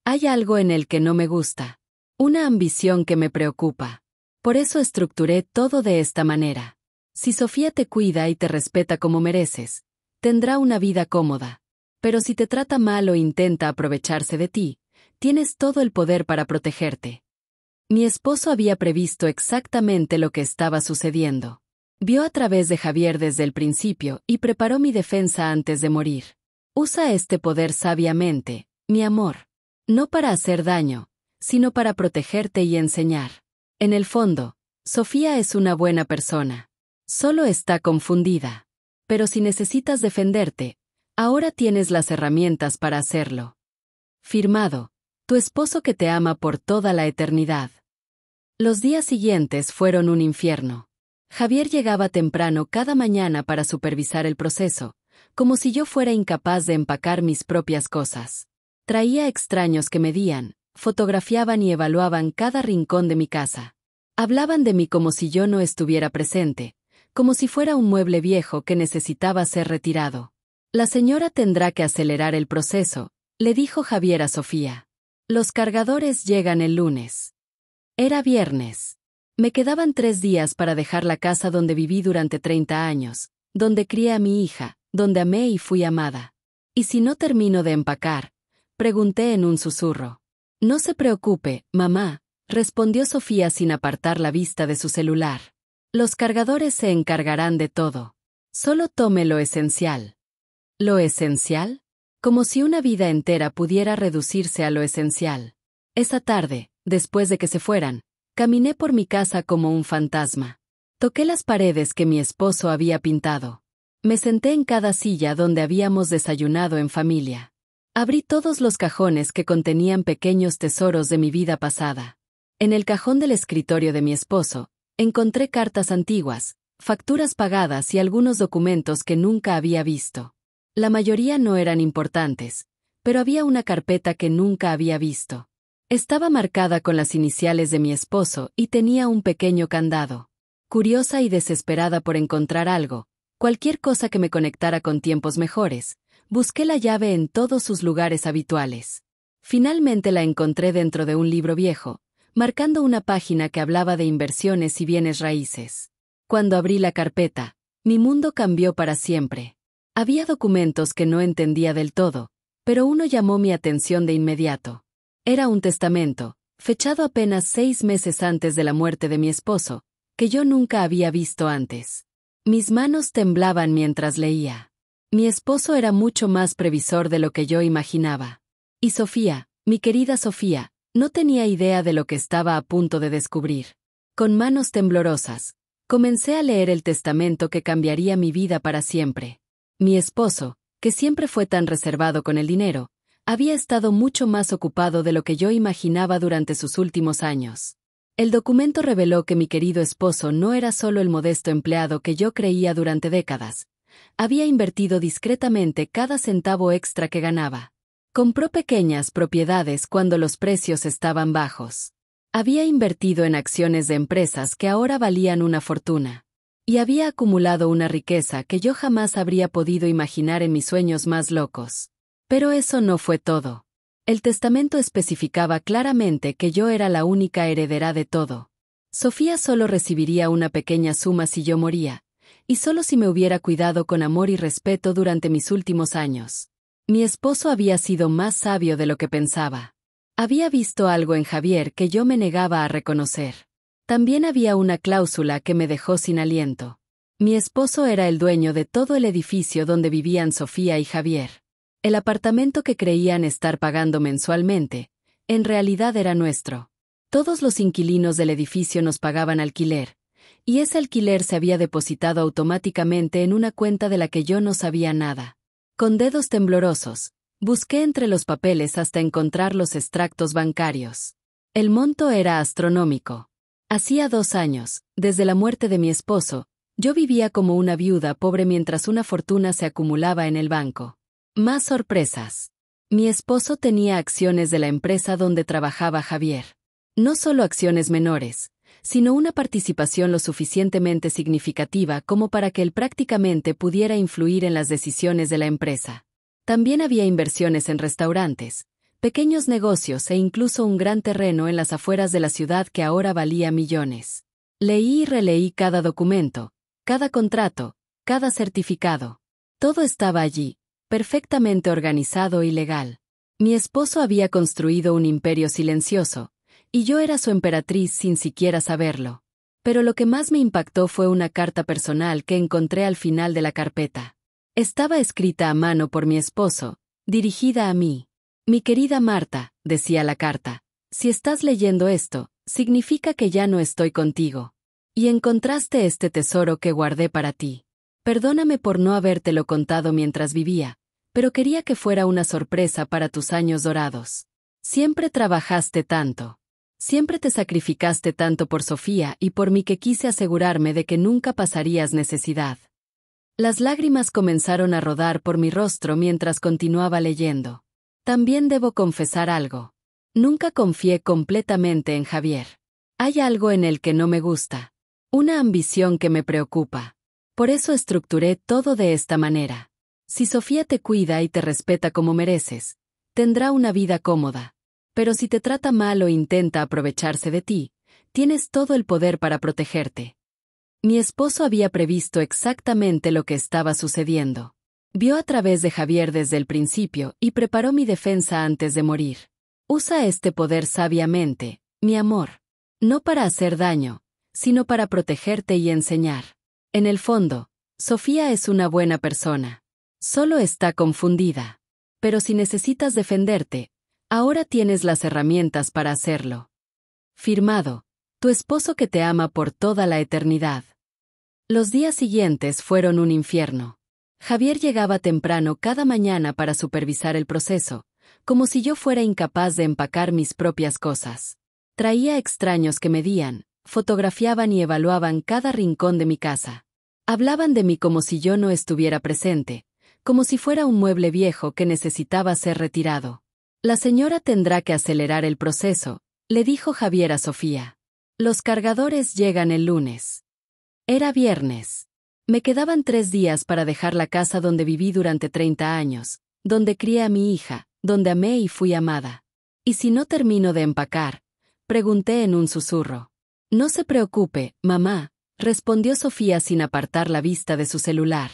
Hay algo en él que no me gusta. Una ambición que me preocupa. Por eso estructuré todo de esta manera. Si Sofía te cuida y te respeta como mereces, tendrá una vida cómoda. Pero si te trata mal o intenta aprovecharse de ti, tienes todo el poder para protegerte. Mi esposo había previsto exactamente lo que estaba sucediendo. Vio a través de Javier desde el principio y preparó mi defensa antes de morir. Usa este poder sabiamente, mi amor. No para hacer daño, sino para protegerte y enseñar. En el fondo, Sofía es una buena persona. Solo está confundida. Pero si necesitas defenderte, ahora tienes las herramientas para hacerlo. Firmado, tu esposo que te ama por toda la eternidad. Los días siguientes fueron un infierno. Javier llegaba temprano cada mañana para supervisar el proceso, como si yo fuera incapaz de empacar mis propias cosas. Traía extraños que medían, fotografiaban y evaluaban cada rincón de mi casa. Hablaban de mí como si yo no estuviera presente, como si fuera un mueble viejo que necesitaba ser retirado. La señora tendrá que acelerar el proceso, le dijo Javier a Sofía. Los cargadores llegan el lunes. Era viernes. Me quedaban 3 días para dejar la casa donde viví durante 30 años, donde crié a mi hija, donde amé y fui amada. ¿Y si no termino de empacar? Pregunté en un susurro. No se preocupe, mamá, respondió Sofía sin apartar la vista de su celular. Los cargadores se encargarán de todo. Solo tome lo esencial. ¿Lo esencial? Como si una vida entera pudiera reducirse a lo esencial. Esa tarde, después de que se fueran, caminé por mi casa como un fantasma. Toqué las paredes que mi esposo había pintado. Me senté en cada silla donde habíamos desayunado en familia. Abrí todos los cajones que contenían pequeños tesoros de mi vida pasada. En el cajón del escritorio de mi esposo, encontré cartas antiguas, facturas pagadas y algunos documentos que nunca había visto. La mayoría no eran importantes, pero había una carpeta que nunca había visto. Estaba marcada con las iniciales de mi esposo y tenía un pequeño candado. Curiosa y desesperada por encontrar algo, cualquier cosa que me conectara con tiempos mejores, busqué la llave en todos sus lugares habituales. Finalmente la encontré dentro de un libro viejo, marcando una página que hablaba de inversiones y bienes raíces. Cuando abrí la carpeta, mi mundo cambió para siempre. Había documentos que no entendía del todo, pero uno llamó mi atención de inmediato. Era un testamento, fechado apenas 6 meses antes de la muerte de mi esposo, que yo nunca había visto antes. Mis manos temblaban mientras leía. Mi esposo era mucho más previsor de lo que yo imaginaba. Y Sofía, mi querida Sofía, no tenía idea de lo que estaba a punto de descubrir. Con manos temblorosas, comencé a leer el testamento que cambiaría mi vida para siempre. Mi esposo, que siempre fue tan reservado con el dinero, había estado mucho más ocupado de lo que yo imaginaba durante sus últimos años. El documento reveló que mi querido esposo no era solo el modesto empleado que yo creía durante décadas. Había invertido discretamente cada centavo extra que ganaba. Compró pequeñas propiedades cuando los precios estaban bajos. Había invertido en acciones de empresas que ahora valían una fortuna. Y había acumulado una riqueza que yo jamás habría podido imaginar en mis sueños más locos. Pero eso no fue todo. El testamento especificaba claramente que yo era la única heredera de todo. Sofía solo recibiría una pequeña suma si yo moría, y solo si me hubiera cuidado con amor y respeto durante mis últimos años. Mi esposo había sido más sabio de lo que pensaba. Había visto algo en Javier que yo me negaba a reconocer. También había una cláusula que me dejó sin aliento. Mi esposo era el dueño de todo el edificio donde vivían Sofía y Javier. El apartamento que creían estar pagando mensualmente, en realidad era nuestro. Todos los inquilinos del edificio nos pagaban alquiler, y ese alquiler se había depositado automáticamente en una cuenta de la que yo no sabía nada. Con dedos temblorosos, Busqué entre los papeles hasta encontrar los extractos bancarios. El monto era astronómico. Hacía 2 años, desde la muerte de mi esposo, yo vivía como una viuda pobre mientras una fortuna se acumulaba en el banco. Más sorpresas. Mi esposo tenía acciones de la empresa donde trabajaba Javier. No solo acciones menores, sino una participación lo suficientemente significativa como para que él prácticamente pudiera influir en las decisiones de la empresa. También había inversiones en restaurantes, pequeños negocios e incluso un gran terreno en las afueras de la ciudad que ahora valía millones. Leí y releí cada documento, cada contrato, cada certificado. Todo estaba allí, perfectamente organizado y legal. Mi esposo había construido un imperio silencioso, y yo era su emperatriz sin siquiera saberlo. Pero lo que más me impactó fue una carta personal que encontré al final de la carpeta. Estaba escrita a mano por mi esposo, dirigida a mí. Mi querida Marta, decía la carta, si estás leyendo esto, significa que ya no estoy contigo. Y encontraste este tesoro que guardé para ti. Perdóname por no habértelo contado mientras vivía, pero quería que fuera una sorpresa para tus años dorados. Siempre trabajaste tanto. Siempre te sacrificaste tanto por Sofía y por mí que quise asegurarme de que nunca pasarías necesidad. Las lágrimas comenzaron a rodar por mi rostro mientras continuaba leyendo. También debo confesar algo. Nunca confié completamente en Javier. Hay algo en él que no me gusta. Una ambición que me preocupa. Por eso estructuré todo de esta manera. Si Sofía te cuida y te respeta como mereces, tendrá una vida cómoda. Pero si te trata mal o intenta aprovecharse de ti, tienes todo el poder para protegerte. Mi esposo había previsto exactamente lo que estaba sucediendo. Vio a través de Javier desde el principio y preparó mi defensa antes de morir. Usa este poder sabiamente, mi amor. No para hacer daño, sino para protegerte y enseñar. En el fondo, Sofía es una buena persona. Solo está confundida. Pero si necesitas defenderte, ahora tienes las herramientas para hacerlo. Firmado, tu esposo que te ama por toda la eternidad. Los días siguientes fueron un infierno. Javier llegaba temprano cada mañana para supervisar el proceso, como si yo fuera incapaz de empacar mis propias cosas. Traía extraños que medían, fotografiaban y evaluaban cada rincón de mi casa. Hablaban de mí como si yo no estuviera presente, como si fuera un mueble viejo que necesitaba ser retirado. La señora tendrá que acelerar el proceso, le dijo Javier a Sofía. Los cargadores llegan el lunes. Era viernes. Me quedaban 3 días para dejar la casa donde viví durante 30 años, donde crié a mi hija, donde amé y fui amada. ¿Y si no termino de empacar?, pregunté en un susurro. No se preocupe, mamá, respondió Sofía sin apartar la vista de su celular.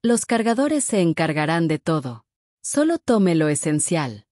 Los cargadores se encargarán de todo. Solo tome lo esencial.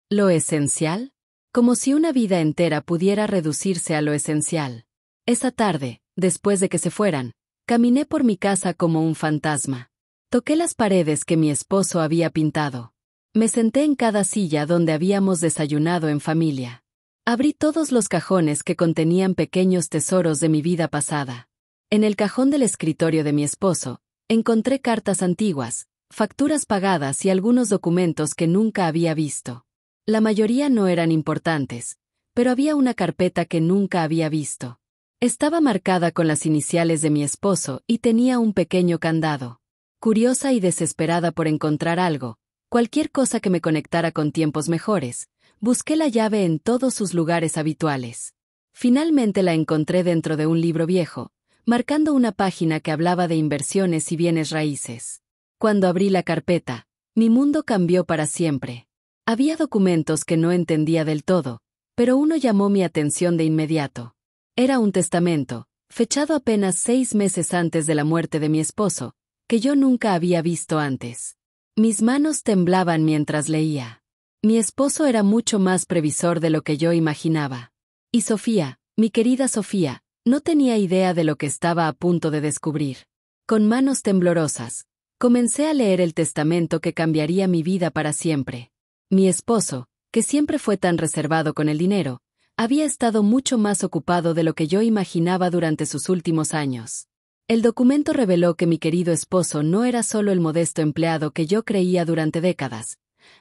¿Lo esencial? Como si una vida entera pudiera reducirse a lo esencial. Esa tarde, después de que se fueran, caminé por mi casa como un fantasma. Toqué las paredes que mi esposo había pintado. Me senté en cada silla donde habíamos desayunado en familia. Abrí todos los cajones que contenían pequeños tesoros de mi vida pasada. En el cajón del escritorio de mi esposo, encontré cartas antiguas, facturas pagadas y algunos documentos que nunca había visto. La mayoría no eran importantes, pero había una carpeta que nunca había visto. Estaba marcada con las iniciales de mi esposo y tenía un pequeño candado. Curiosa y desesperada por encontrar algo, cualquier cosa que me conectara con tiempos mejores, busqué la llave en todos sus lugares habituales. Finalmente la encontré dentro de un libro viejo, marcando una página que hablaba de inversiones y bienes raíces. Cuando abrí la carpeta, mi mundo cambió para siempre. Había documentos que no entendía del todo, pero uno llamó mi atención de inmediato. Era un testamento, fechado apenas 6 meses antes de la muerte de mi esposo, que yo nunca había visto antes. Mis manos temblaban mientras leía. Mi esposo era mucho más previsor de lo que yo imaginaba. Y Sofía, mi querida Sofía, no tenía idea de lo que estaba a punto de descubrir. Con manos temblorosas, comencé a leer el testamento que cambiaría mi vida para siempre. Mi esposo, que siempre fue tan reservado con el dinero, había estado mucho más ocupado de lo que yo imaginaba durante sus últimos años. El documento reveló que mi querido esposo no era solo el modesto empleado que yo creía durante décadas,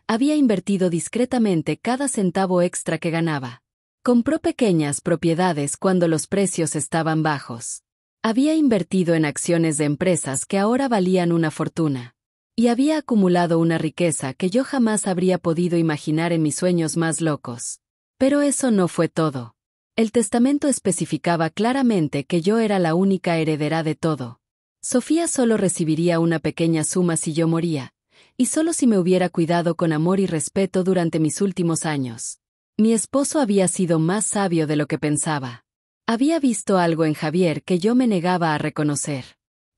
había invertido discretamente cada centavo extra que ganaba. Compró pequeñas propiedades cuando los precios estaban bajos. Había invertido en acciones de empresas que ahora valían una fortuna. Y había acumulado una riqueza que yo jamás habría podido imaginar en mis sueños más locos. Pero eso no fue todo. El testamento especificaba claramente que yo era la única heredera de todo. Sofía solo recibiría una pequeña suma si yo moría, y solo si me hubiera cuidado con amor y respeto durante mis últimos años. Mi esposo había sido más sabio de lo que pensaba. Había visto algo en Javier que yo me negaba a reconocer.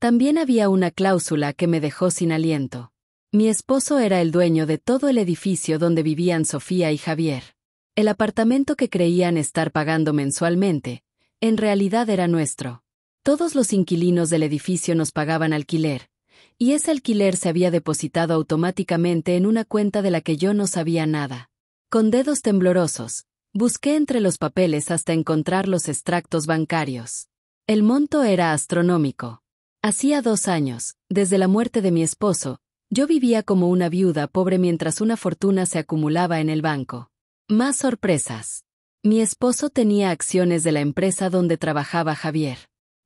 También había una cláusula que me dejó sin aliento. Mi esposo era el dueño de todo el edificio donde vivían Sofía y Javier. El apartamento que creían estar pagando mensualmente, en realidad era nuestro. Todos los inquilinos del edificio nos pagaban alquiler, y ese alquiler se había depositado automáticamente en una cuenta de la que yo no sabía nada. Con dedos temblorosos, busqué entre los papeles hasta encontrar los extractos bancarios. El monto era astronómico. Hacía 2 años, desde la muerte de mi esposo, yo vivía como una viuda pobre mientras una fortuna se acumulaba en el banco. Más sorpresas. Mi esposo tenía acciones de la empresa donde trabajaba Javier.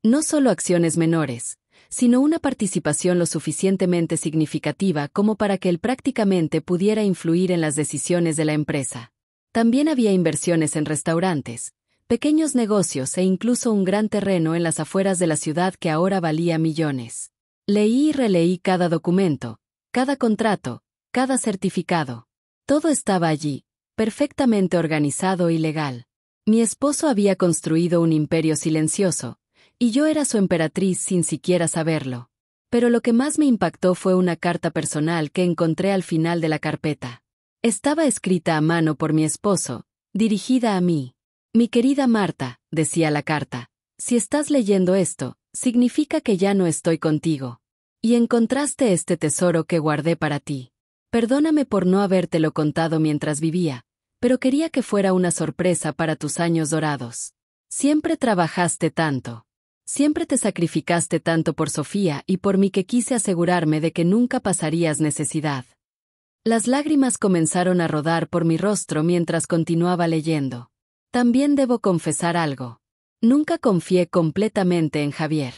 No solo acciones menores, sino una participación lo suficientemente significativa como para que él prácticamente pudiera influir en las decisiones de la empresa. También había inversiones en restaurantes, pequeños negocios e incluso un gran terreno en las afueras de la ciudad que ahora valía millones. Leí y releí cada documento, cada contrato, cada certificado. Todo estaba allí, perfectamente organizado y legal. Mi esposo había construido un imperio silencioso, y yo era su emperatriz sin siquiera saberlo. Pero lo que más me impactó fue una carta personal que encontré al final de la carpeta. Estaba escrita a mano por mi esposo, dirigida a mí. Mi querida Marta, decía la carta, si estás leyendo esto, significa que ya no estoy contigo. Y encontraste este tesoro que guardé para ti. Perdóname por no habértelo contado mientras vivía, pero quería que fuera una sorpresa para tus años dorados. Siempre trabajaste tanto. Siempre te sacrificaste tanto por Sofía y por mí que quise asegurarme de que nunca pasarías necesidad. Las lágrimas comenzaron a rodar por mi rostro mientras continuaba leyendo. También debo confesar algo. Nunca confié completamente en Javier.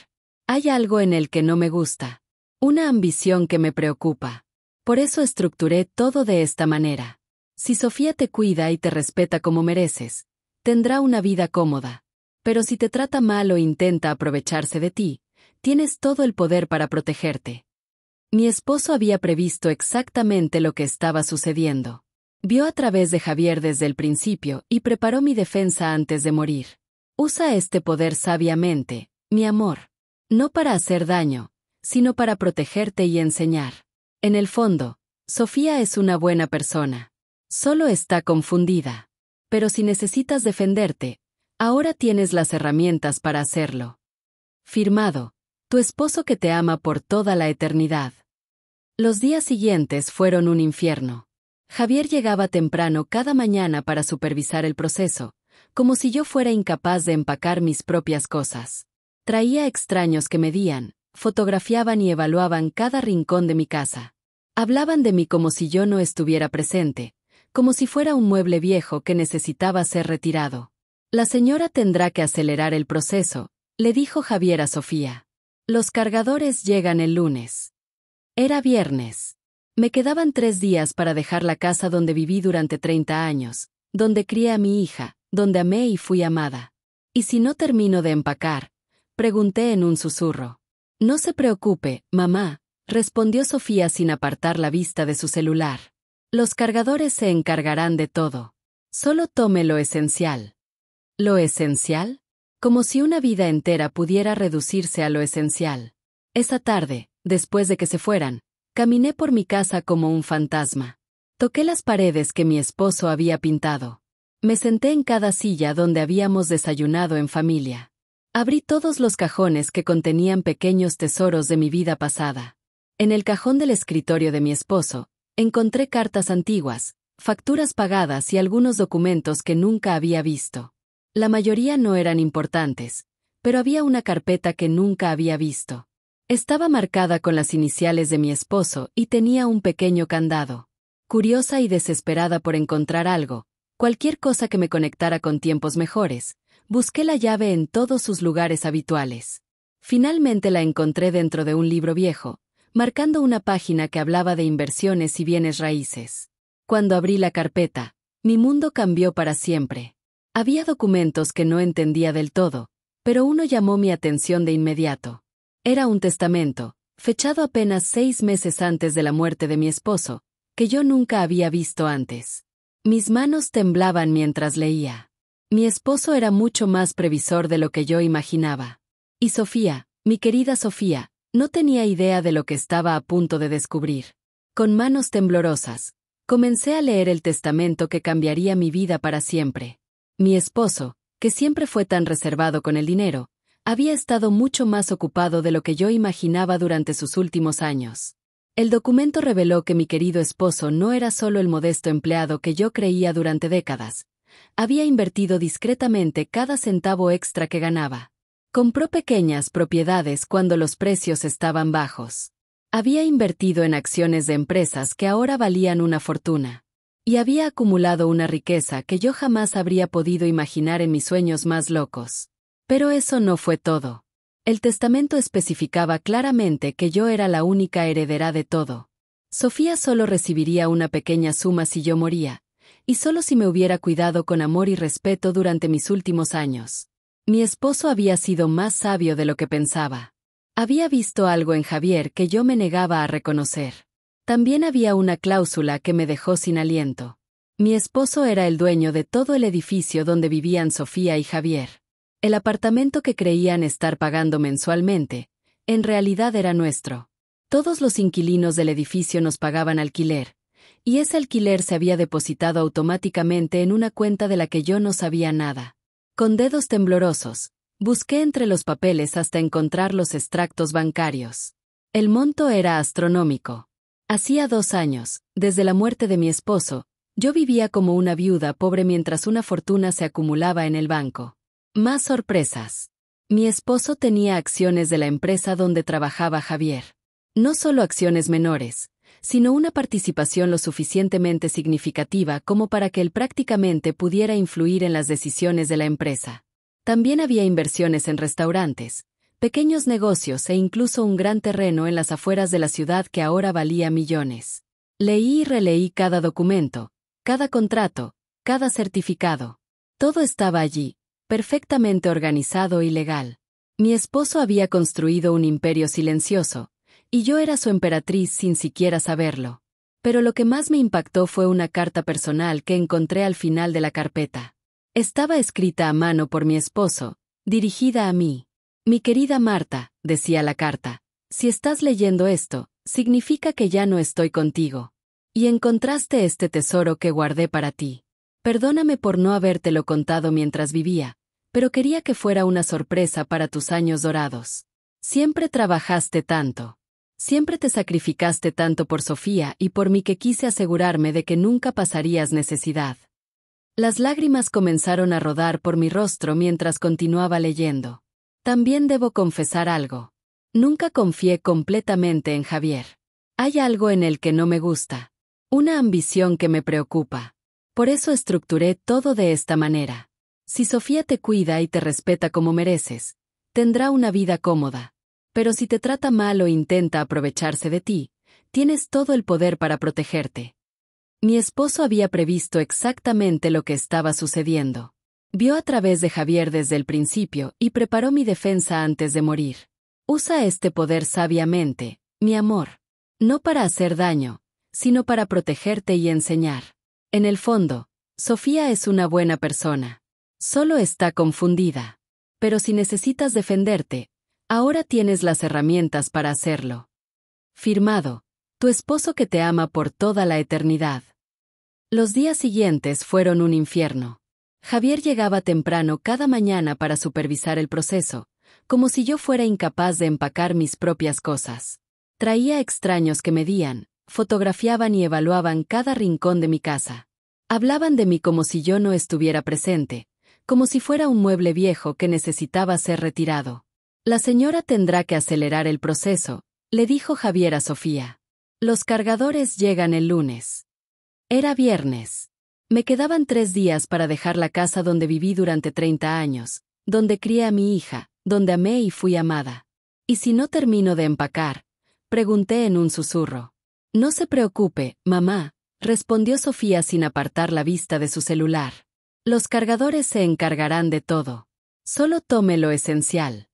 Hay algo en él que no me gusta. Una ambición que me preocupa. Por eso estructuré todo de esta manera. Si Sofía te cuida y te respeta como mereces, tendrá una vida cómoda. Pero si te trata mal o intenta aprovecharse de ti, tienes todo el poder para protegerte. Mi esposo había previsto exactamente lo que estaba sucediendo. Vio a través de Javier desde el principio y preparó mi defensa antes de morir. Usa este poder sabiamente, mi amor. No para hacer daño, sino para protegerte y enseñar. En el fondo, Sofía es una buena persona. Solo está confundida. Pero si necesitas defenderte, ahora tienes las herramientas para hacerlo. Firmado, tu esposo que te ama por toda la eternidad. Los días siguientes fueron un infierno. Javier llegaba temprano cada mañana para supervisar el proceso, como si yo fuera incapaz de empacar mis propias cosas. Traía extraños que medían, fotografiaban y evaluaban cada rincón de mi casa. Hablaban de mí como si yo no estuviera presente, como si fuera un mueble viejo que necesitaba ser retirado. La señora tendrá que acelerar el proceso, le dijo Javier a Sofía. Los cargadores llegan el lunes. Era viernes. Me quedaban 3 días para dejar la casa donde viví durante 30 años, donde crié a mi hija, donde amé y fui amada. ¿Y si no termino de empacar?, pregunté en un susurro. No se preocupe, mamá, respondió Sofía sin apartar la vista de su celular. Los cargadores se encargarán de todo. Solo tome lo esencial. ¿Lo esencial? Como si una vida entera pudiera reducirse a lo esencial. Esa tarde, después de que se fueran, caminé por mi casa como un fantasma. Toqué las paredes que mi esposo había pintado. Me senté en cada silla donde habíamos desayunado en familia. Abrí todos los cajones que contenían pequeños tesoros de mi vida pasada. En el cajón del escritorio de mi esposo, encontré cartas antiguas, facturas pagadas y algunos documentos que nunca había visto. La mayoría no eran importantes, pero había una carpeta que nunca había visto. Estaba marcada con las iniciales de mi esposo y tenía un pequeño candado. curiosa y desesperada por encontrar algo, cualquier cosa que me conectara con tiempos mejores, busqué la llave en todos sus lugares habituales. Finalmente la encontré dentro de un libro viejo, marcando una página que hablaba de inversiones y bienes raíces. Cuando abrí la carpeta, mi mundo cambió para siempre. Había documentos que no entendía del todo, pero uno llamó mi atención de inmediato. Era un testamento, fechado apenas 6 meses antes de la muerte de mi esposo, que yo nunca había visto antes. Mis manos temblaban mientras leía. Mi esposo era mucho más previsor de lo que yo imaginaba. Y Sofía, mi querida Sofía, no tenía idea de lo que estaba a punto de descubrir. Con manos temblorosas, comencé a leer el testamento que cambiaría mi vida para siempre. Mi esposo, que siempre fue tan reservado con el dinero, había estado mucho más ocupado de lo que yo imaginaba durante sus últimos años. El documento reveló que mi querido esposo no era solo el modesto empleado que yo creía durante décadas. Había invertido discretamente cada centavo extra que ganaba. Compró pequeñas propiedades cuando los precios estaban bajos. Había invertido en acciones de empresas que ahora valían una fortuna. Y había acumulado una riqueza que yo jamás habría podido imaginar en mis sueños más locos. Pero eso no fue todo. El testamento especificaba claramente que yo era la única heredera de todo. Sofía solo recibiría una pequeña suma si yo moría, y solo si me hubiera cuidado con amor y respeto durante mis últimos años. Mi esposo había sido más sabio de lo que pensaba. Había visto algo en Javier que yo me negaba a reconocer. También había una cláusula que me dejó sin aliento. Mi esposo era el dueño de todo el edificio donde vivían Sofía y Javier. El apartamento que creían estar pagando mensualmente, en realidad era nuestro. Todos los inquilinos del edificio nos pagaban alquiler, y ese alquiler se había depositado automáticamente en una cuenta de la que yo no sabía nada. Con dedos temblorosos, busqué entre los papeles hasta encontrar los extractos bancarios. El monto era astronómico. Hacía 2 años, desde la muerte de mi esposo, yo vivía como una viuda pobre mientras una fortuna se acumulaba en el banco. Más sorpresas. Mi esposo tenía acciones de la empresa donde trabajaba Javier. No solo acciones menores, sino una participación lo suficientemente significativa como para que él prácticamente pudiera influir en las decisiones de la empresa. También había inversiones en restaurantes, pequeños negocios e incluso un gran terreno en las afueras de la ciudad que ahora valía millones. Leí y releí cada documento, cada contrato, cada certificado. Todo estaba allí, perfectamente organizado y legal. Mi esposo había construido un imperio silencioso, y yo era su emperatriz sin siquiera saberlo. Pero lo que más me impactó fue una carta personal que encontré al final de la carpeta. Estaba escrita a mano por mi esposo, dirigida a mí. Mi querida Marta, decía la carta, si estás leyendo esto, significa que ya no estoy contigo. Y encontraste este tesoro que guardé para ti. Perdóname por no habértelo contado mientras vivía, pero quería que fuera una sorpresa para tus años dorados. Siempre trabajaste tanto. Siempre te sacrificaste tanto por Sofía y por mí que quise asegurarme de que nunca pasarías necesidad. Las lágrimas comenzaron a rodar por mi rostro mientras continuaba leyendo. También debo confesar algo. Nunca confié completamente en Javier. Hay algo en él que no me gusta. Una ambición que me preocupa. Por eso estructuré todo de esta manera. Si Sofía te cuida y te respeta como mereces, tendrá una vida cómoda. Pero si te trata mal o intenta aprovecharse de ti, tienes todo el poder para protegerte. Mi esposo había previsto exactamente lo que estaba sucediendo. Vio a través de Javier desde el principio y preparó mi defensa antes de morir. Usa este poder sabiamente, mi amor. No para hacer daño, sino para protegerte y enseñar. En el fondo, Sofía es una buena persona. Solo está confundida. Pero si necesitas defenderte, ahora tienes las herramientas para hacerlo. Firmado, tu esposo que te ama por toda la eternidad. Los días siguientes fueron un infierno. Javier llegaba temprano cada mañana para supervisar el proceso, como si yo fuera incapaz de empacar mis propias cosas. Traía extraños que medían, fotografiaban y evaluaban cada rincón de mi casa. Hablaban de mí como si yo no estuviera presente, como si fuera un mueble viejo que necesitaba ser retirado. La señora tendrá que acelerar el proceso, le dijo Javier a Sofía. Los cargadores llegan el lunes. Era viernes. Me quedaban 3 días para dejar la casa donde viví durante 30 años, donde crié a mi hija, donde amé y fui amada. ¿Y si no termino de empacar? Pregunté en un susurro. No se preocupe, mamá, respondió Sofía sin apartar la vista de su celular. Los cargadores se encargarán de todo. Solo tome lo esencial.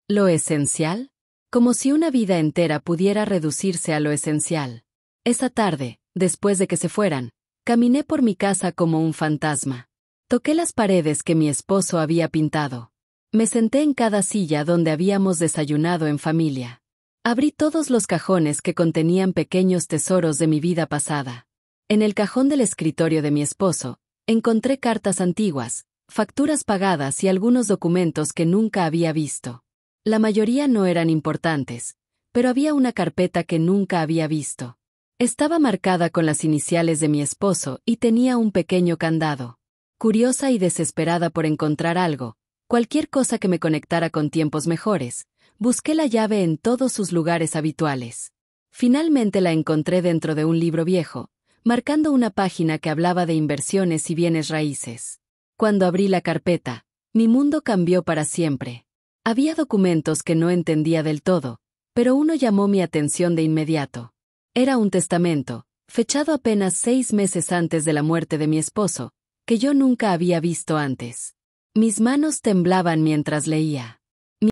¿Lo esencial? Como si una vida entera pudiera reducirse a lo esencial. Esa tarde, después de que se fueran, caminé por mi casa como un fantasma. Toqué las paredes que mi esposo había pintado. Me senté en cada silla donde habíamos desayunado en familia. Abrí todos los cajones que contenían pequeños tesoros de mi vida pasada. En el cajón del escritorio de mi esposo, encontré cartas antiguas, facturas pagadas y algunos documentos que nunca había visto. La mayoría no eran importantes, pero había una carpeta que nunca había visto. Estaba marcada con las iniciales de mi esposo y tenía un pequeño candado. Curiosa y desesperada por encontrar algo, cualquier cosa que me conectara con tiempos mejores, busqué la llave en todos sus lugares habituales. Finalmente la encontré dentro de un libro viejo, marcando una página que hablaba de inversiones y bienes raíces. Cuando abrí la carpeta, mi mundo cambió para siempre. Había documentos que no entendía del todo, pero uno llamó mi atención de inmediato. Era un testamento, fechado apenas 6 meses antes de la muerte de mi esposo, que yo nunca había visto antes. Mis manos temblaban mientras leía.